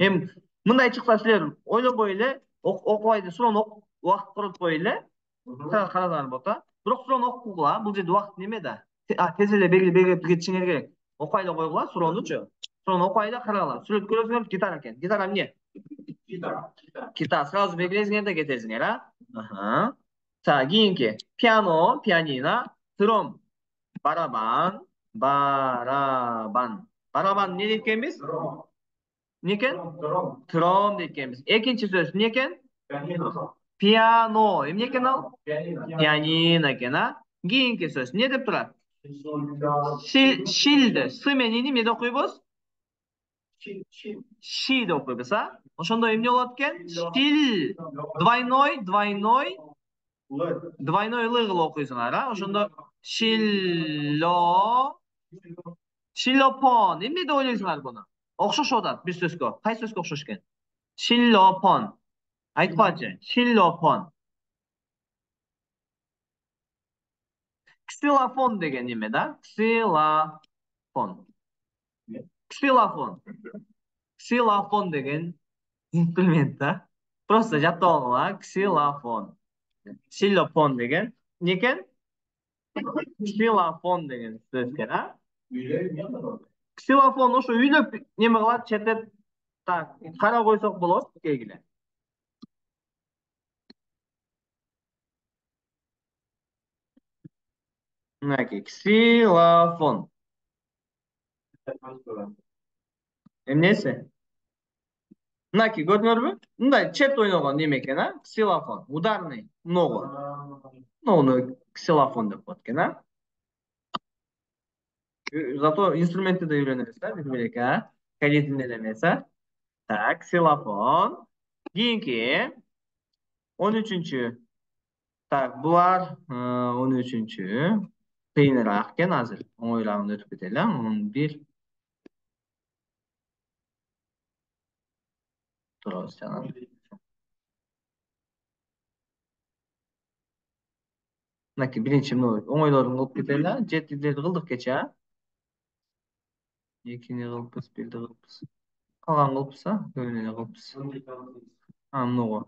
Эми мындай чыкса силер ойлонбой эле, окубай эле суроону убакыт коротпой эле карасаңар болот, а? Бирок суроону окугула. Бул жерде убакыт неме да. Тез эле белгилеп кетишиңер керек. Окуй эле койгула суроонучу. Суроону окуй эле карагыла. Сүрөт көрөсүңөр, гитара экен. Гитара эмне? 기타 сразу белгилейсиңер да кетесиңер, а? Аха. 자, кийинки 피아노, 피아니나, 드럼, 바라반, 바라반. 바라반 не дейт эмне экен? 드럼 дейт экенбиз. Экинчи сөз эмне экен? 피아노. эмне экен ал? 피아нино экен, а? кийинки сөз эмне деп турат? шилди. с менен эмне деп окуйбуз? ши деп окуйбуз, а? ошондо эмне болот экен? шил. двойной л кылып окуйсуңар, а? ошондо шиллопон. эмне деп ойлойсуңар буну? окшошуп атат бир сөзгө. Кайсы сөзгө окшош экен? шиллопон. Айтпачы. шиллопон. ксилофон деген неме да? ксилофон. ксилофон. ксилофон деген инструмент да. Просто жаттоогула. ксилофон. шиллопон деген не экен? ксилофон деген сөз экен, а? ксилофон ошо үйлөп неме кылат, чертет. Так, кара койсок болот, кегиле. мынакей ксилофон. эмнеси? мынакей көрдүңөрбү? мындай чет ойногон неме экен, а? ксилофон. Ударный ногу. Ногуну ксилофон деп коет экен, а? Зато инструменты de öğreniriz. Biz birlikte. Kayıt dinlemesi. Tak, xilofon. Keyingi 13-cü. Tak, bular 13-cü. Qiyinroq ekan hozir. Oʻylarni o'tib ketaylar. 11 turamiz canım. Naki birinchi o'ng'aylarini olib ketaylar. 7 qildik kecha. 2 qilibmiz, 1 qilibmiz. Qolgan qilibmiz-a? Ko'ngilni qilibmiz. Ha, mana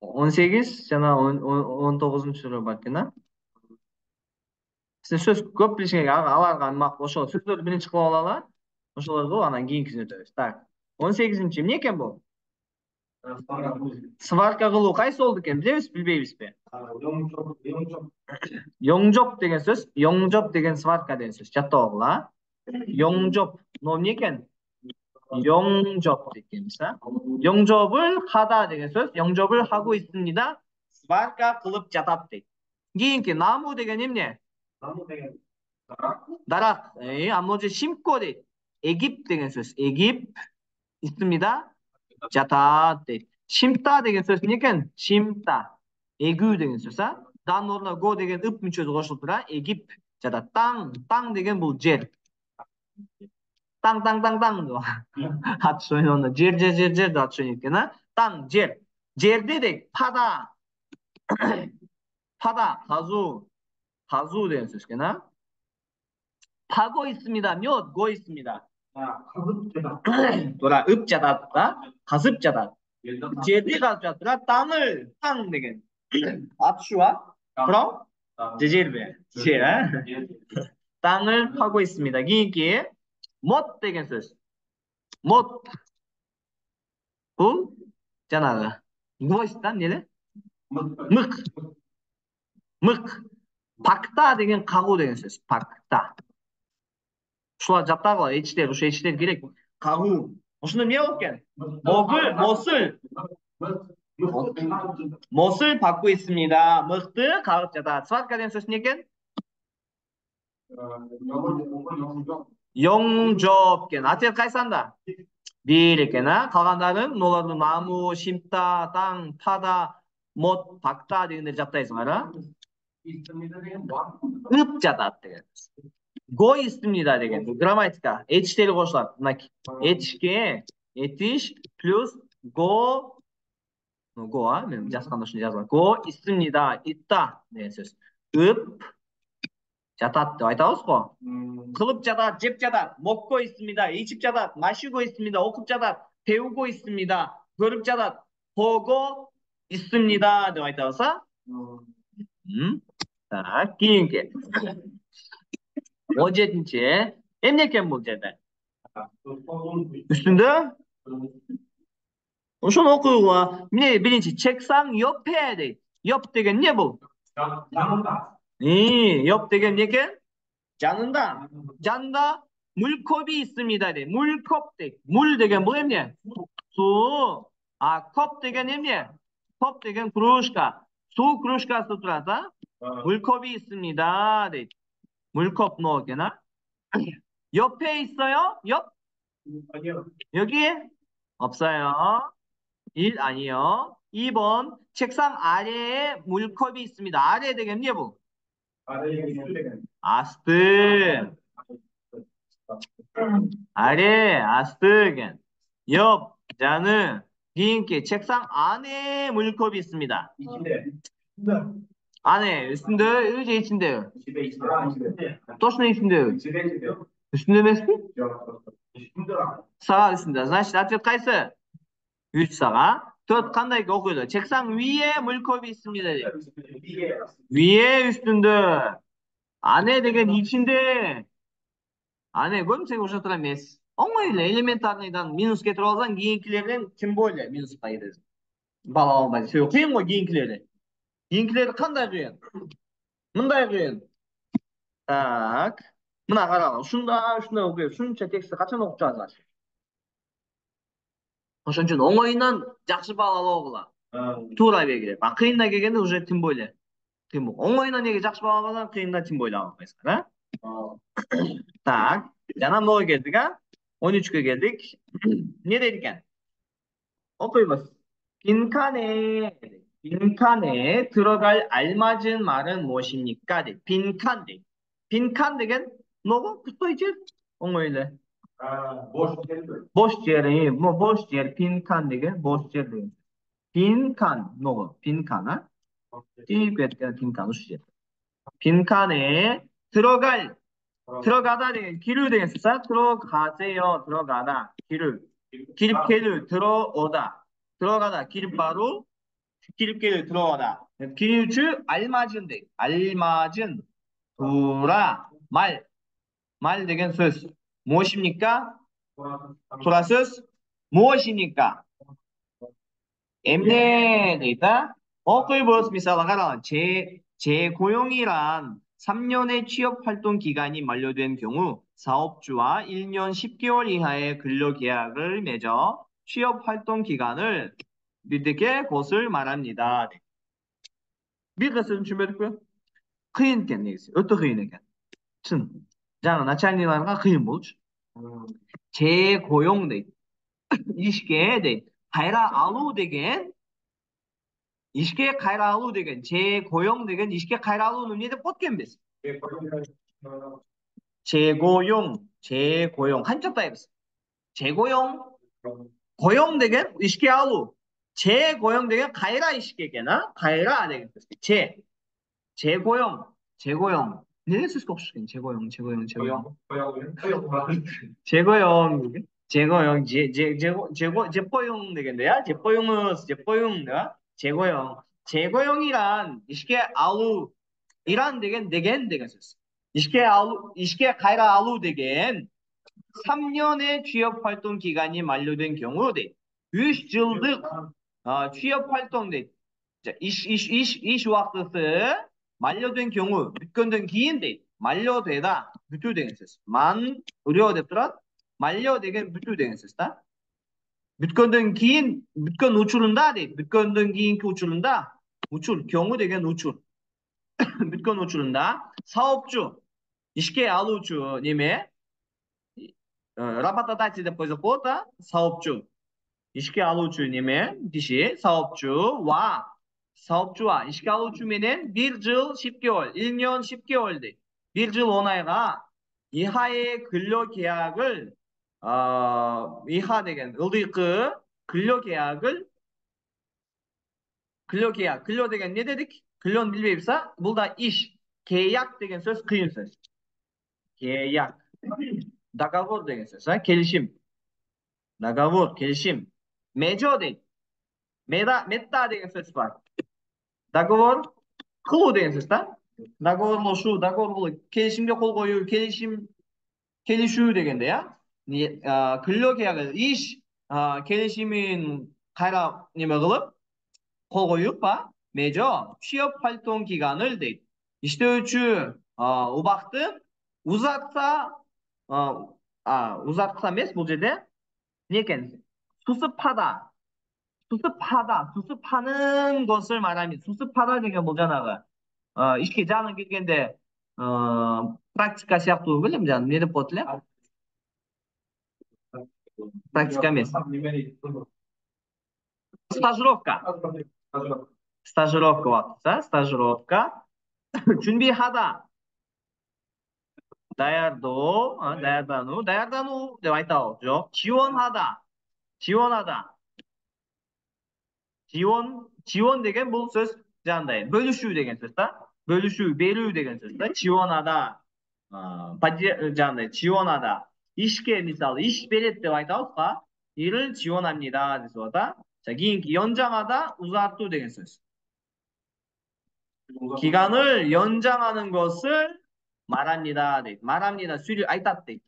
18 jana 19-tur balkina. Siz so'z ko'p bilishga alarga maqul o'sha so'zlarni birinchi qilib olalar. O'shalarga anan keyingisini o'tamiz. Tak. 18-chi nima ekan bu? Svarka qilib qaysi oldi ekan? Bilamisiz, bilmaymizmi? Yongjob degan so'z, yongjob degan svarka degan so'z. Katta o'g'illar. Yongjob nomi ekan? Yongjob deganmiz, ha? Yongjob을 하다 degan so'z, yongjob을 하고 있습니다. Svarka qilib жатады. Keyingi namu degan nima? Darak. Ammoji 심고 deydi. Egip degan so'z. Egip 있습니다. жатады deydi. Shimta degan so'z nima ekan? Shimta. Egu degan so'z, ha? Dan o'rniga go degan ip mücho'zi qo'shilib turadi. Egip жатады. Tang degan bu yer. Tang atış oyununda cer de atış oyunu ekan, ha? Tang yer. Yer dedik. Pada qazu degan so'z ekan, ha? 파고 있습니다. 몇 고 있습니다. 돌아 읍자다 가습자다. 제디 가습자다 땅 되게 압수와 그럼 제질배 제 땅을 파고 있습니다. 이게 못 되게 소스 못 잖아. 무엇이다 얘네 묵 박다 되게 가고 되게 소스 박다. Şular жаттагыла эчтер, ошо эчтер керек. Кагуу. Ошондо эмне болуп экен? Мосул 받고 있습니다. мыкты кагып жатат. Сватка деген сөз эмне экен? Yongjob экен. Ответ кайсында? Бир экен, а? Калгандарын олордун наму, шимта, таң, пада, мот, пакта дегендер жаттайсыңар, а? ып жатат деген. Go 있습니다 degan. Grammatika. Etişleri qo'shiladi. Demak, etishga etish plus go a men yozganda shunday yozaman. Go 있습니다. Itta degan so'z. Ip жатат deb aytamiz-ku. Qilib жатат, jeb жатат, 먹고 있습니다. ichib жатат, 마시고 있습니다. o'qib жатат, 배우고 있습니다. ko'rib жатат, 보고 있습니다 deb aytamiz, ha? Так, keyingi. 17-ci. Emniyet bu cede. Üstünde? Şunu okuyuğa. Birinci. Çeksan 옆에 deydi. Yok degen ne bu? Yanında. Yok degen ne ki? Canında. Canında 물컵이 있습니다 deydi. 물컵 deydi. 물 degen bu emne? Su. Kop degen emne? Kop degen krужка. Su krужкасы turadi, ha? 물컵이 있습니다 deydi. 물컵 넣었겠나? 옆에 있어요? 옆? 아니요. 여기? 없어요. 1 아니요. 2번 책상 아래에 물컵이 있습니다. 아래 되겠니? 뭐? 아스트. 아래 아스트. 옆 자는 기인께 책상 안에 물컵이 있습니다. 안에 üstünde önce içinde. Точно içinde. Üstünde emesmi? Sağa üstünde. Значит, ответ qaysi? 3 sağa. 4 qanday o'qiydi? 책상 위에 물컵이 있습니다. 위에 üstünde. 안에 degan içinde. Anne ko'rmisiz o'sha tur emas. Oңoyla elementarныйдан minus keltirib olsang, keyingilardan tем более minus qaydi. Bala olmaydi. Shu qiyin qo'y keyingilarni. Keyingilarni qanday qiyin? Bunday qiyin. Так. Mına qarang. Shunda o'qiyib, shuncha tekstni qachon o'qib chiqasiz? O'shaning uchun oңoydan yaxshi ball olib To'g'ri belgilab. Qiyindan kelganda уже тем более. Oңoydan nega yaxshi ball olmasan, qiyindan тем более olmaysan, ha? Tak. Yana ne geldik ha? 13'e geldik. Ne dedik? okuyunuz. 빈칸에, 빈칸에 들어갈 알맞은 말은 무엇입니까? 네, 빈칸. 네. 빈칸 되겐 뭐가 붙어있지? öyle. boş geldi. Boş yere, boş yer, 빈칸 되겐 boş yer. 되겐. 빈칸, 뭐고? 빈칸, 아? 띠그랬다, 빈칸, 우시지. 빈칸에 들어가다 되겐 길을 되겠어? 들어가세요, 들어가다, 길을. 길을 들어가다, 길 바로 길게 들어가다. 길주 알맞은데 알맞은 돌아 말 되겐 söz 무엇입니까? 돌아 söz 무엇입니까? emne 있다. okuyuyoruz misal 가라. 재고용이란 3년의 취업 활동 기간이 만료된 경우 사업주와 1년 10개월 이하의 근로 계약을 맺어 취업 활동 기간을 믿게 것을 말합니다. Bir kısım düşünmedik. Kıyın ekan negisi. O'ta qiyin ekan. Chin. Жаңағы начальникларга qiyin болчу. 재고용 deydi. İşke deydi. Qayra alуу деген işke qayra alуу деген 재고용 деген işke qayra alууну эмне деп коет экенбиз? 재고용 한쪽다 해보세요. 재고용 고용 деген işke alуу. 재고용 деген qayra işke ekan, ha? Qayra деген сөз. 재고용. 네, 쓸 수가 없어. 재고용. 재포용 되겠네요. 재고용이란 işe al우이란 되겐 썼어. işe 가이라 al우 되겐 3년의 취업 활동 기간이 만료된 경우 돼. 3 yıllık 취업 활동 돼. 자, iş vakti 만료된 경우 bütün된 기인데 만료되다 bütün된 söz. 의료됐더라 만료되게 bütün된 söz다. bütün uçurunda değil. bütün된 기인ki uçurunda 경우 되겐 우출. bütün uçurunda 사업주 işe al우주 님의 работодатель деп қойсақ болады. 사업주 işe al우주님의 dişi 사업주와 işe al우주면은 1일 10개월, 1년 10개월대, 1일 10ay가 이하의 근로 계약을 이하 되겐 ıldıkı 근로 деген ne dedik? 근로는 bilmeyipsa burada iş, keyak деген söz kıyın söz. Keyak. Doговор деген söz. Kelişim. Doговор, kelişim. Meco değil. Metta деген söz var. Doговор kılı деген söz. Doговорлашу, договор kelişimге kol koyu, kelişүү дегенде ya. 근로 계약을 iş kelişimin kayra neme kılıp kol koyup meco 취업 활동 기간을 deydi. İşte üçü ubaktı uzatsa емес бұл жерде не екен? 수습하는 것을 말합니다. 수습하다 деген бұл жаңағы işке жаңы келгенде практика сияқты білем жаңағы не деп болады іле? Практика емес. Стажировка уақытысы. Стажировка. 준비하다. dayandaну деп айтау. жоқ. 지원하다. 지원 деген бұл сөз жаңағыдай бөлішу деген сөз та. бөлішу, беру деген сөз та. 지원하다. жаңағыдай 지원하다. işке мысалы iş береді деп айтамыз ба? 일을 지원합니다. деп сода. 자, кейінгі 연장하다, uzartu деген сөз. 기간을 연장하는 것을 말합니다. 네. 말합니다. 수리 айтады.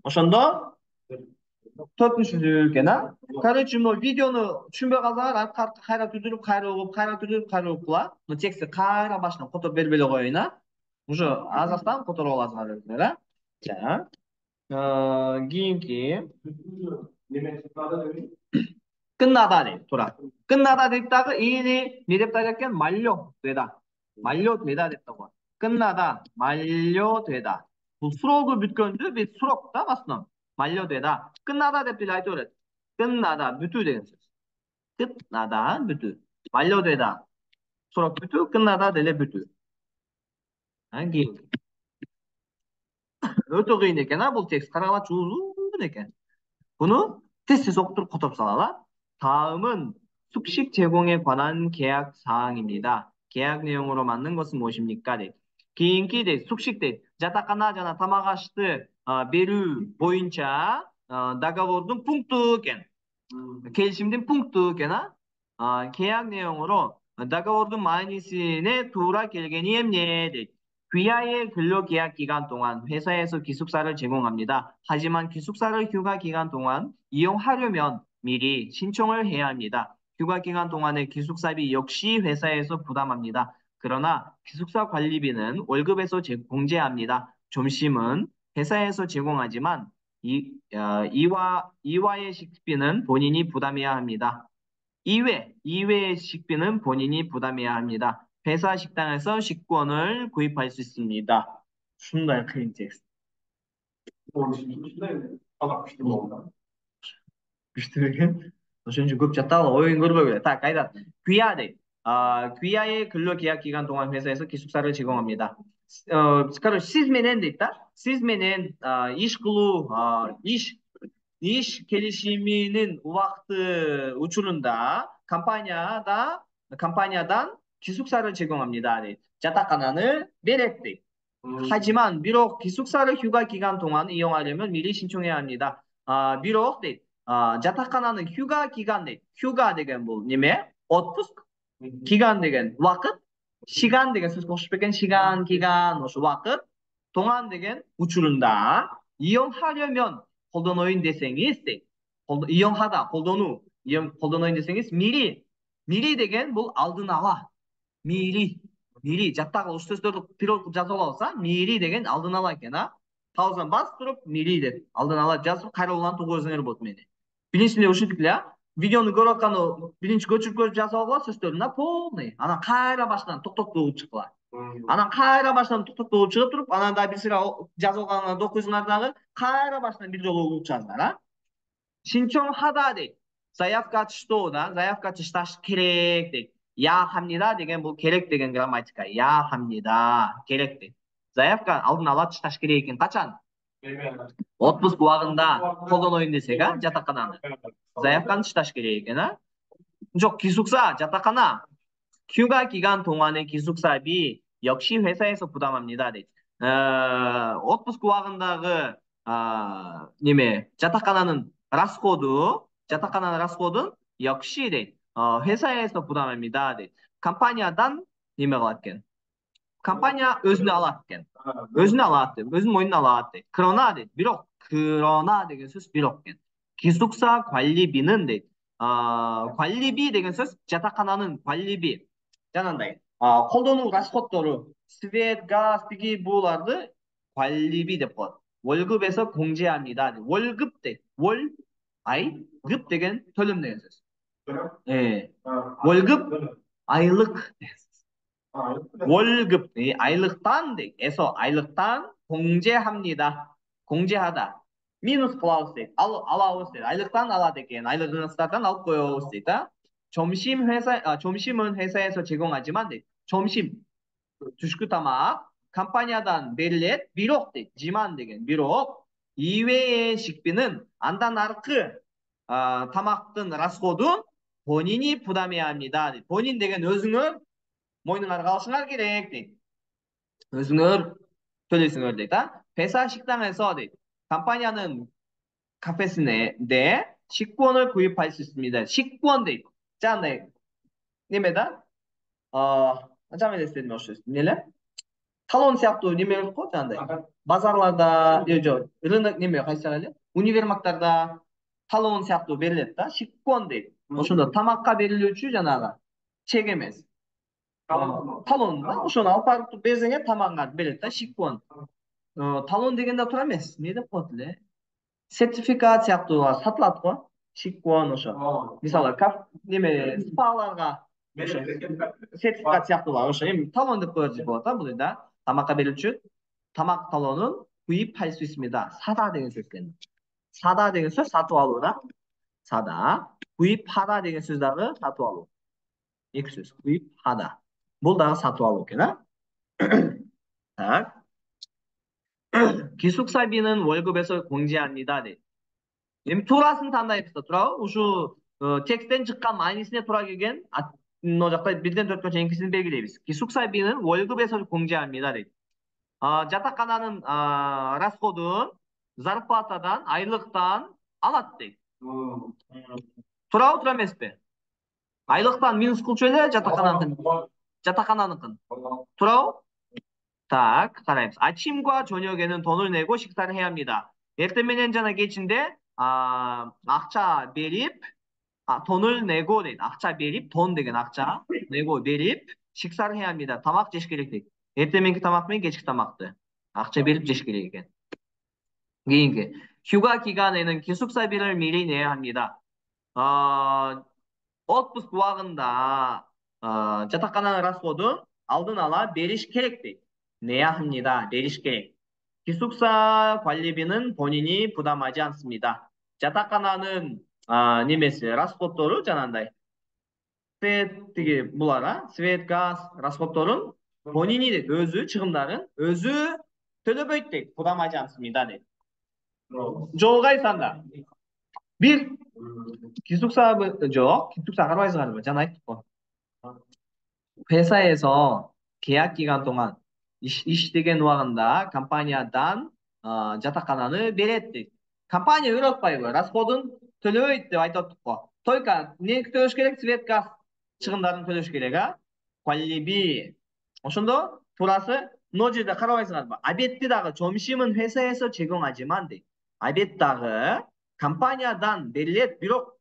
ошондо төртүнчү экен. Короче, мына видеону түшүнбөй калсаңар, кайра түзүлүп, кайра окула. Мына текстти кайра башынан которуп берип эле коеюн, уже азыртан которуп аласыңар. За. кийинки 끝나다 돼. 끝나다 됐다가 или не деп айтат экен? 만료되다 됐다고. 끝나다, 만료되다. Bu 수록을 bütköndü bir surok da aslında. 만료되다. 끝나다 대필 ayet öğret. 끝나다, bütü degan söz. 끝나다, bütü. 만료되다. Surok bütü, 끝나다 dele bütü. Hangi? Öte kıyın eken ha bu tekst. Karalat uzun eken. bunu 테스트에서 꼭 거듭 써라. 다음은 숙식 제공에 관한 계약 사항입니다. 계약 내용으로 맞는 것은 무엇입니까? 네. 긴기대 숙식대 자타카나자나 타마가시트 베루 보인차 나가보든 punktuken gelişimden punktukena 계약 내용으로 나가보든 마이니스에 돌아 결견이 emniyet 귀하의 근로계약 기간 동안 회사에서 기숙사를 제공합니다. 하지만 기숙사를 휴가 기간 동안 이용하려면 미리 신청을 해야 합니다. 휴가 기간 동안의 기숙사비 역시 회사에서 부담합니다. 그러나 기숙사 관리비는 월급에서 공제합니다. 점심은 회사에서 제공하지만 이와의 식비는 본인이 부담해야 합니다. 이외의 식비는 본인이 부담해야 합니다. 회사 식당에서 식권을 구입할 수 있습니다. Şunlar kıyıncağız. Onun için içinde anlatmıştım ondan. Güçlüğün. şimdi 급작다가 oyun 그룹을 그래. 다 가이다. 귀하대. 귀하의 근로계약 기간 동안 회사에서 기숙사를 제공합니다. скажу, sizmenen de 있다. sizmenen iş kulu, iş gelişiminin vakti uçurunda kampanyadan 기숙사를 제공합니다. 네. 자타카나는 베레트. 하지만 비록 기숙사를 휴가 기간 동안 이용하려면 미리 신청해야 합니다. 비록 네, 자타카나는 휴가 기간 네, 휴가 되gen bu nime? Otpust 기간 되gen vakit 시간 되gen siz konuşup bekleyen 시간 기간 o vakit 동안 되gen uçurunda 이용하려면 홀더노인 deseniz de 이용하다 홀더누 홀더노인 deseniz 미리 되gen bu aldın ала 미리 미리 잡다가 우스테스도 필요 жазып алса 미리 деген алдын ала екен таузан бас тұрып 미리 деп алдын ала жазып кайра өзүңөр болот мени биринчисинде ушинтип эле видеону көрүп атканда биринчи көчүрүп жазып алгыла сөздөрүн полный анан кайра башынан токтоп угуп чыккыла анан кайра башынан токтоп угуп чыгып туруп анан дагы бир сыйра жазып алганыңарды окуйсуңар дагы кайра башынан бир жолу угуп чыгасыңар 신청하다 돼. заявка что, заявка чышташ керек 돼. 야 합니다 деген бұл керек деген грамматика. 야 합니다. керек 돼. заявка алдын ала чышташ керек екен. қачан? отпуск уақытында қолданайын десек, жатақхананы. заявканы чышташ керек екен, жоқ, 기숙사, жатақхана. 휴가 기간 동안의 기숙사비 역시 회사에서 부담합니다. 돼. отпуск уақытындағы жатақхананың жатақхананың расход은 역시 회사에서 부담합니다. 컴파니야дан неме кылат экен. компания өзүнө алат экен. өзүнө алат деп, өзүнүн мойнуна алат деп. 그러나 деген сөз бирок экен. 기숙사 관리비는 관리비 деген сөз жатақхананың 관리비. жанагындай колдонуу расходдору, свет, газ, тиги буларды 관리비 деп коет. 월급에서 공제합니다. 월급 대 급 деген төлөм деген сөз. 월급 айлык 월급 айлыктан 공제합니다. 공제하다. минус кылабыз дейт. алабыз дейт. айлыктан алат экен. айлыгыңыздардан алып коебуз дейт. 점심은 회사에서 제공하지만 점심 түшкү тамак компаниядан берилет. бирок дейт. 지만 деген бирок 이외의 식비는 안단 аркы тамактын расходун 본인이 부담해야 합니다. 본인 деген өзүңөр мойнуңарга алышыңар керек дейт. өзүңөр төлөйсүңөр дейт. 회사 식당에서 дейт. компанияның 카페스인데 식권을 구입할 수 있습니다. 식권 дейт. жаңағыдай немеда жаңа десем ошо неле талон сыяктуу немелер го жаңағыдай базарларда жок рынок неме кайсы эле универмагтарда талон сыяктуу берилет да 식권 дейт. ошондо тамакка берилүүчү жанагы чек эмес талон да ошону алып барып берсеңер тамагыңарды берет да 식권. талон дегенде туура эмес эмне деп коет эле сертификат сыяктуу сатылат го 식권 ошо мисалы неме спаларга ошо сертификат сыяктуулар ошо эми талон деп коерсек болот да бул да 타막과 베르츠 타막 달러는 구입할 수 있습니다. 사다 되는 сөзken. 사다 되는 сөз сатып алу다. 사다. 구입하다 되는 сөздағы сатып алу. екі сөз. 구입하다. бұл дағы сатып алу екен, а? Так. 기숙사비는 월급에서 공제합니다. 네. турасын таңдайбыз. тура ушу тексттен чыккан маанисине туура келген мына жакта 1-4ке чейинкисин белгилейбиз. 기숙사비는 월급에서 공제합니다 дейт. жатакананын расходун зарплатадан, айлыктан алат дейт. туурабы, туура эмеспи? айлыктан минус кылчу эле жатакананыкын. туурабы? Так, қараймыз. 아침과 저녁에는 돈을 내고 식사를 해야 합니다. ertesi менен жана кечинде акча берип, 돈을 내고 дейт. акча берип, 돈 деген акча, 내고 берип, 식사를 해야 합니다. тамак жеш керек дейт. ertesi мененки тамак менен кечки тамакты акча берип жеш керек экен. кийинки. 휴가 기간에는 기숙사비를 미리 내야 합니다. отпуск убагында жатакананын расходун алдын ала бериш керек дейт. 내야 합니다. 내리시 керек. 기숙사 관리비는 본인이 부담하지 않습니다. жатакананын немеси расходтору жанагындай свет тиги булар, свет, газ расходторун 본인이 дейт, өзү чыгымдарын өзү төлөбөйт дейт. 부담하지 않습니다 дейт. жоого айтсаңда бир 기숙사 жок, 기숙사 가라바이스 가는 거 жана айттык го. 회사에서 계약 기간 동안 иштеген убагында компаниядан жатакананы берет дейт. компания үйрөтүп атпайбы? расходун төлөбөйт деп айтып атык го. только эмнеги төлөш керек? свет, газ чыгымдарын төлөш керек, а? 관리비. ошондо туурасы мына жерде карабайсыңарбы? обедти дагы 점심은 회사에서 제공하지만 дейт. обед дагы компаниядан берилет, бирок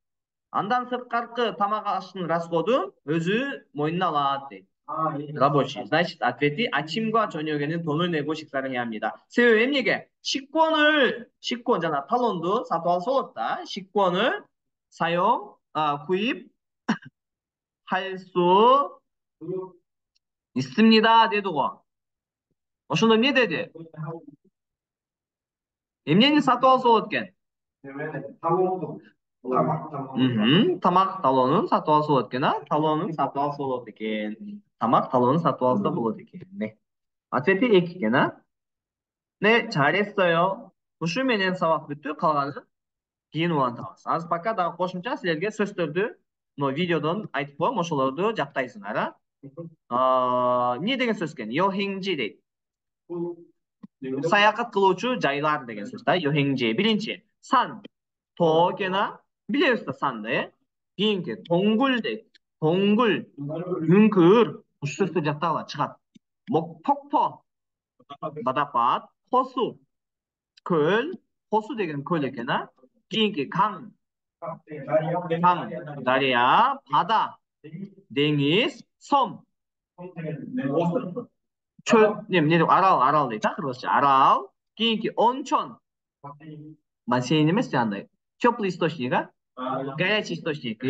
андан сырткаркы тамак аштын расходун өзү мойнуна алат дейт. рабочий. Значит, ответ이 아침과 저녁에는 돈을 내고 식사를 해야 합니다. 세요 эмнеге? 식권잖아. талонду сатып алса болот да. 식권을 구입할 수 있습니다 дедиго. ошондо эмне деди? эмнени сатып алса болот экен? тамак талонун сатып алса болот экен, а? талонун сатып алса болот экен. тамак талонун сатып алса болот экен. 네. ответ이 2 экен, а? 네, 잘했어요. ушу менен сабак бүттү, калганын кийин улантабыз. азыр пока дагы кошумча силерге сөздөрдү мына видеодон айтып коем, ошолорду жактайсыңар, а? эмне деген сөз экен? 여행지 дейт. саякат кылуучу жайлар деген сөз да. 여행지. биринчи 산, тоо экен, а? билебиз да санды, э? кийинки 동굴 дейт. 동굴, үңкүр. ушу сөздөр жаттагыла чыгат. 폭포, 바닷밭, 호수, көл, 호수 деген көл экен, а? кийинки 강, дария, 바다, деңиз, 섬, чөл, эмне деп арал дейт, а? кыргызча арал. кийинки 온천, бассейн эмес жандай. теплый источник, а? горячий источник,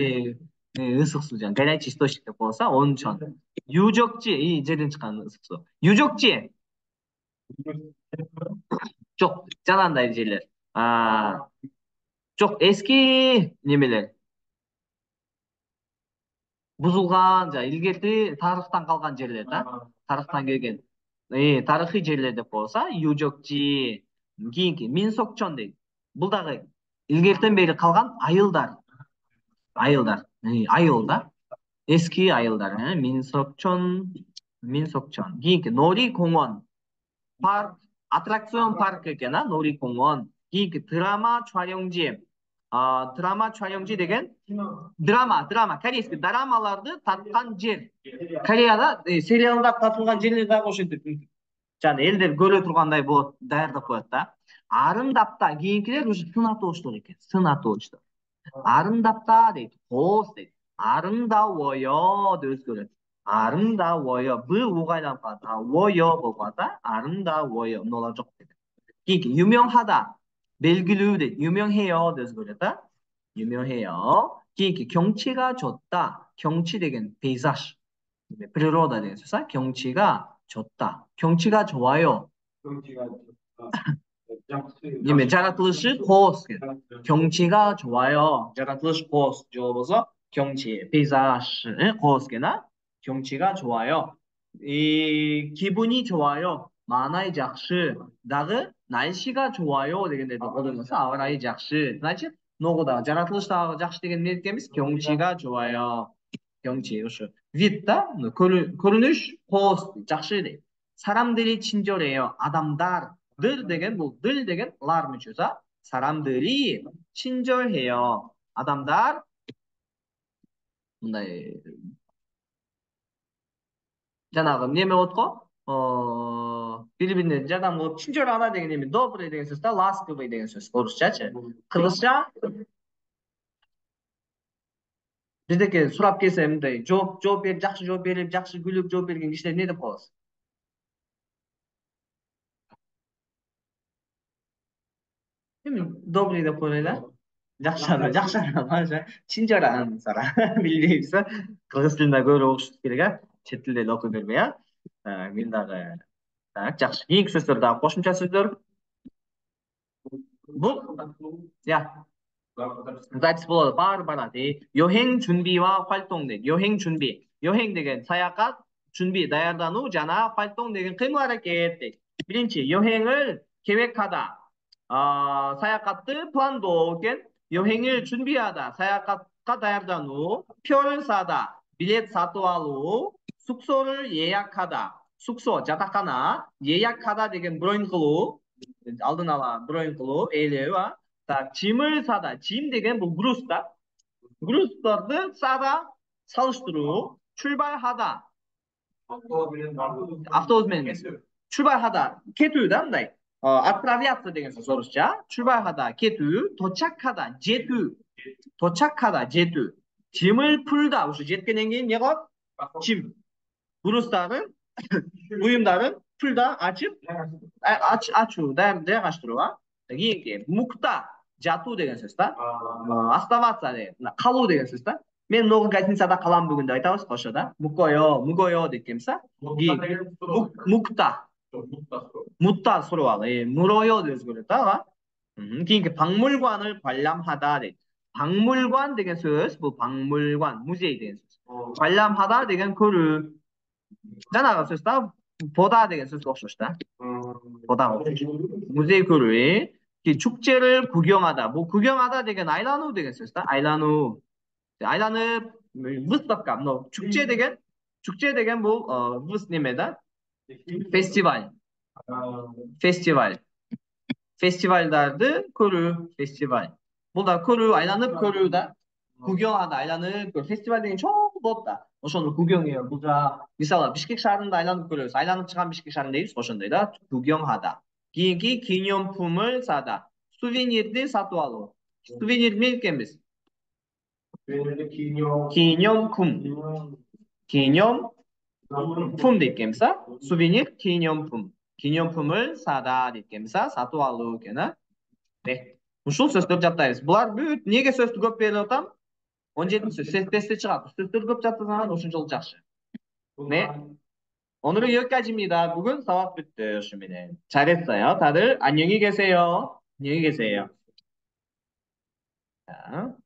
ысык суу жана горячий источник деп болса 온천. 유적지, 이 жерден чыккан ысык суу. 유적지. жок, жанагындай жерлер. жок, эски немелер. бузулган, илгерки тарыхтан калган жерлер да. тарыхтан келген. тарыхый жерлер деп болса 유적지. кийинки 민속촌 дейт. бул дагы илгертен бери калган айылдар. айыл да. эски айылдар, 민속촌. кийинки 놀이공원. парк, аттракцион парк экен, а? 놀이공원. кийинки 드라마 촬영지. 드라마 촬영지 деген драма, корейский драмаларды тарткан жер. Кореяда сериалдар тартылган жерлер дагы ошентип жана элдер көрө тургандай болот, даярдап коет да. арымдапта кийинкилер уже сынатуучтар экен. арымдапта дейт, хоос дейт. 아름다워요 деп өзгөрөт. 아름다워요. б уга айланып калат. 워요 болуп калат, а? 아름다워요. мыналар жок дейт. кийинки 유명하다, белгилүү дейт. 유명해요 деп өзгөрөт, а? 유명해요. кийинки 경치가 좋다. 경치 деген пейзаж. природа деген сөз, а? 경치가 좋다. 경치가 좋아요. 경치가 жақсы. Неме жаратылышы қос. 경치가 좋아요. жаратылыш қос. жолбосо 경치, пейзаж қос гена. 경치가 좋아요. 이 기분이 좋아요. 많아이 жақсы. дағы 날씨가 좋아요 дегенде қолданылса ауа райы жақсы. Значит, 노고다 жаратылыштағы жақсы деген не дегенбіз? 경치가 좋아요. 경치, 그렇죠. вид да, көрініш қос жақсы дейді. 사람들이 친절해요. 아담달. 늘 деген бұл 늘 деген лар мүшесі. 사람들이 친절해요. адамдар мындай жаңағы неме болады ғой бири бирине жардам кылып 친절하다 деген неме добрый деген сөз да ласковый деген сөз орысчачы. Кыргызча биздеки сурап келсе мындай жооп берип жакшы жооп берип жакшы күлүп жооп берген кишилер не деп коебуз? добрый деп коелу да. жақсы адам, 친절한 사람 билбейбиз. кыргыз тилинде көбүрөөк окушубуз керек а. Чет тилде эле окуй бербей а. Мен дагы так, жакшы. Кийинки сөздөр дагы кошумча сөздөр. Бул запись болот, баары барат. 여행 준비와 활동 дейт. 여행 준비. 여행 деген саякат, 준비 даярдануу жана 활동 деген кыймыл аракет дейт. Биринчи, 여행을 계획하다. 사약같을 플랜도 여행을 준비하다, 사약같과 다양한 표를 사다, 비let 사토알로 숙소를 예약하다, 숙소 자타카나 예약하다 деген бро인 кылуу, алдын ала броин кылуу, эйлева. Так, 짐을 사다, 짐 деген бұл грузда, груздарды 사다, салыштыруу, 출발하다, автобусмен емес, 출발하다, кетүүда мындай. отправляться деген сөз орысша. 출발하다, кетүү, 도착하다, жетүү. 도착하다, жетүү. 짐을 풀다. уже жеткенден кейін не қылады? 짐. груздарын, бұйымдарын 풀다, açып, açуу, жайгаштыруу. Кийинки мукта, жатуу деген сөз да. оставаться деген, калуу деген сөз да. Мен много гостиницада калам бүгүн деп айтабыз кошода. мугоё деп келсе, мукта. 묻다 суроо 물어요 деп өзгөрөт да. 그러니까 박물관을 관람하다 돼. 박물관 деген сөз бұл 박물관, музей деген сөз. 관람하다 деген көрүү. жаңағы сөз да 보다 деген сөз окшош да. 보다 музей көрүү. 축제를 구경하다. 뭐 구경하다 деген айлануу деген сөз да. айлануу. айланып выставка. 축제 деген бұл выс неме да. фестиваль. фестивальдарды көрүү, фестиваль. Бұл да көрүү, айланып көрүү да. 구경하다, айланып көрүү. фестиваль деген чоң болот да. Ошону 구경해요. Бұл да мисалы Бишкек шаарында айланып көрөбүз. айланып чыган Бишкек шаарын дейбиз, ошондой да. 구경하다. кийинки 기념품을 사다. суvenирди сатып алуу. суvenир эмне экенбиз? 기념품 deykenбиз а? суvenir, 기념품. 기념품을 사다 deykenбиз а? сатып алуу экен а? Ушул сөздөрдү жаттайбыз. Булар бүт неге сөздү көп берип атам? 17-сөз тестте чыгат. Сөздөрдү көп жаттасаңар ошончолук жакшы. 오늘은 여기까지입니다. бүгүн сабак бүттү ошо менен. 잘했어요. 다들 안녕히 계세요. 안녕히 계세요. 자.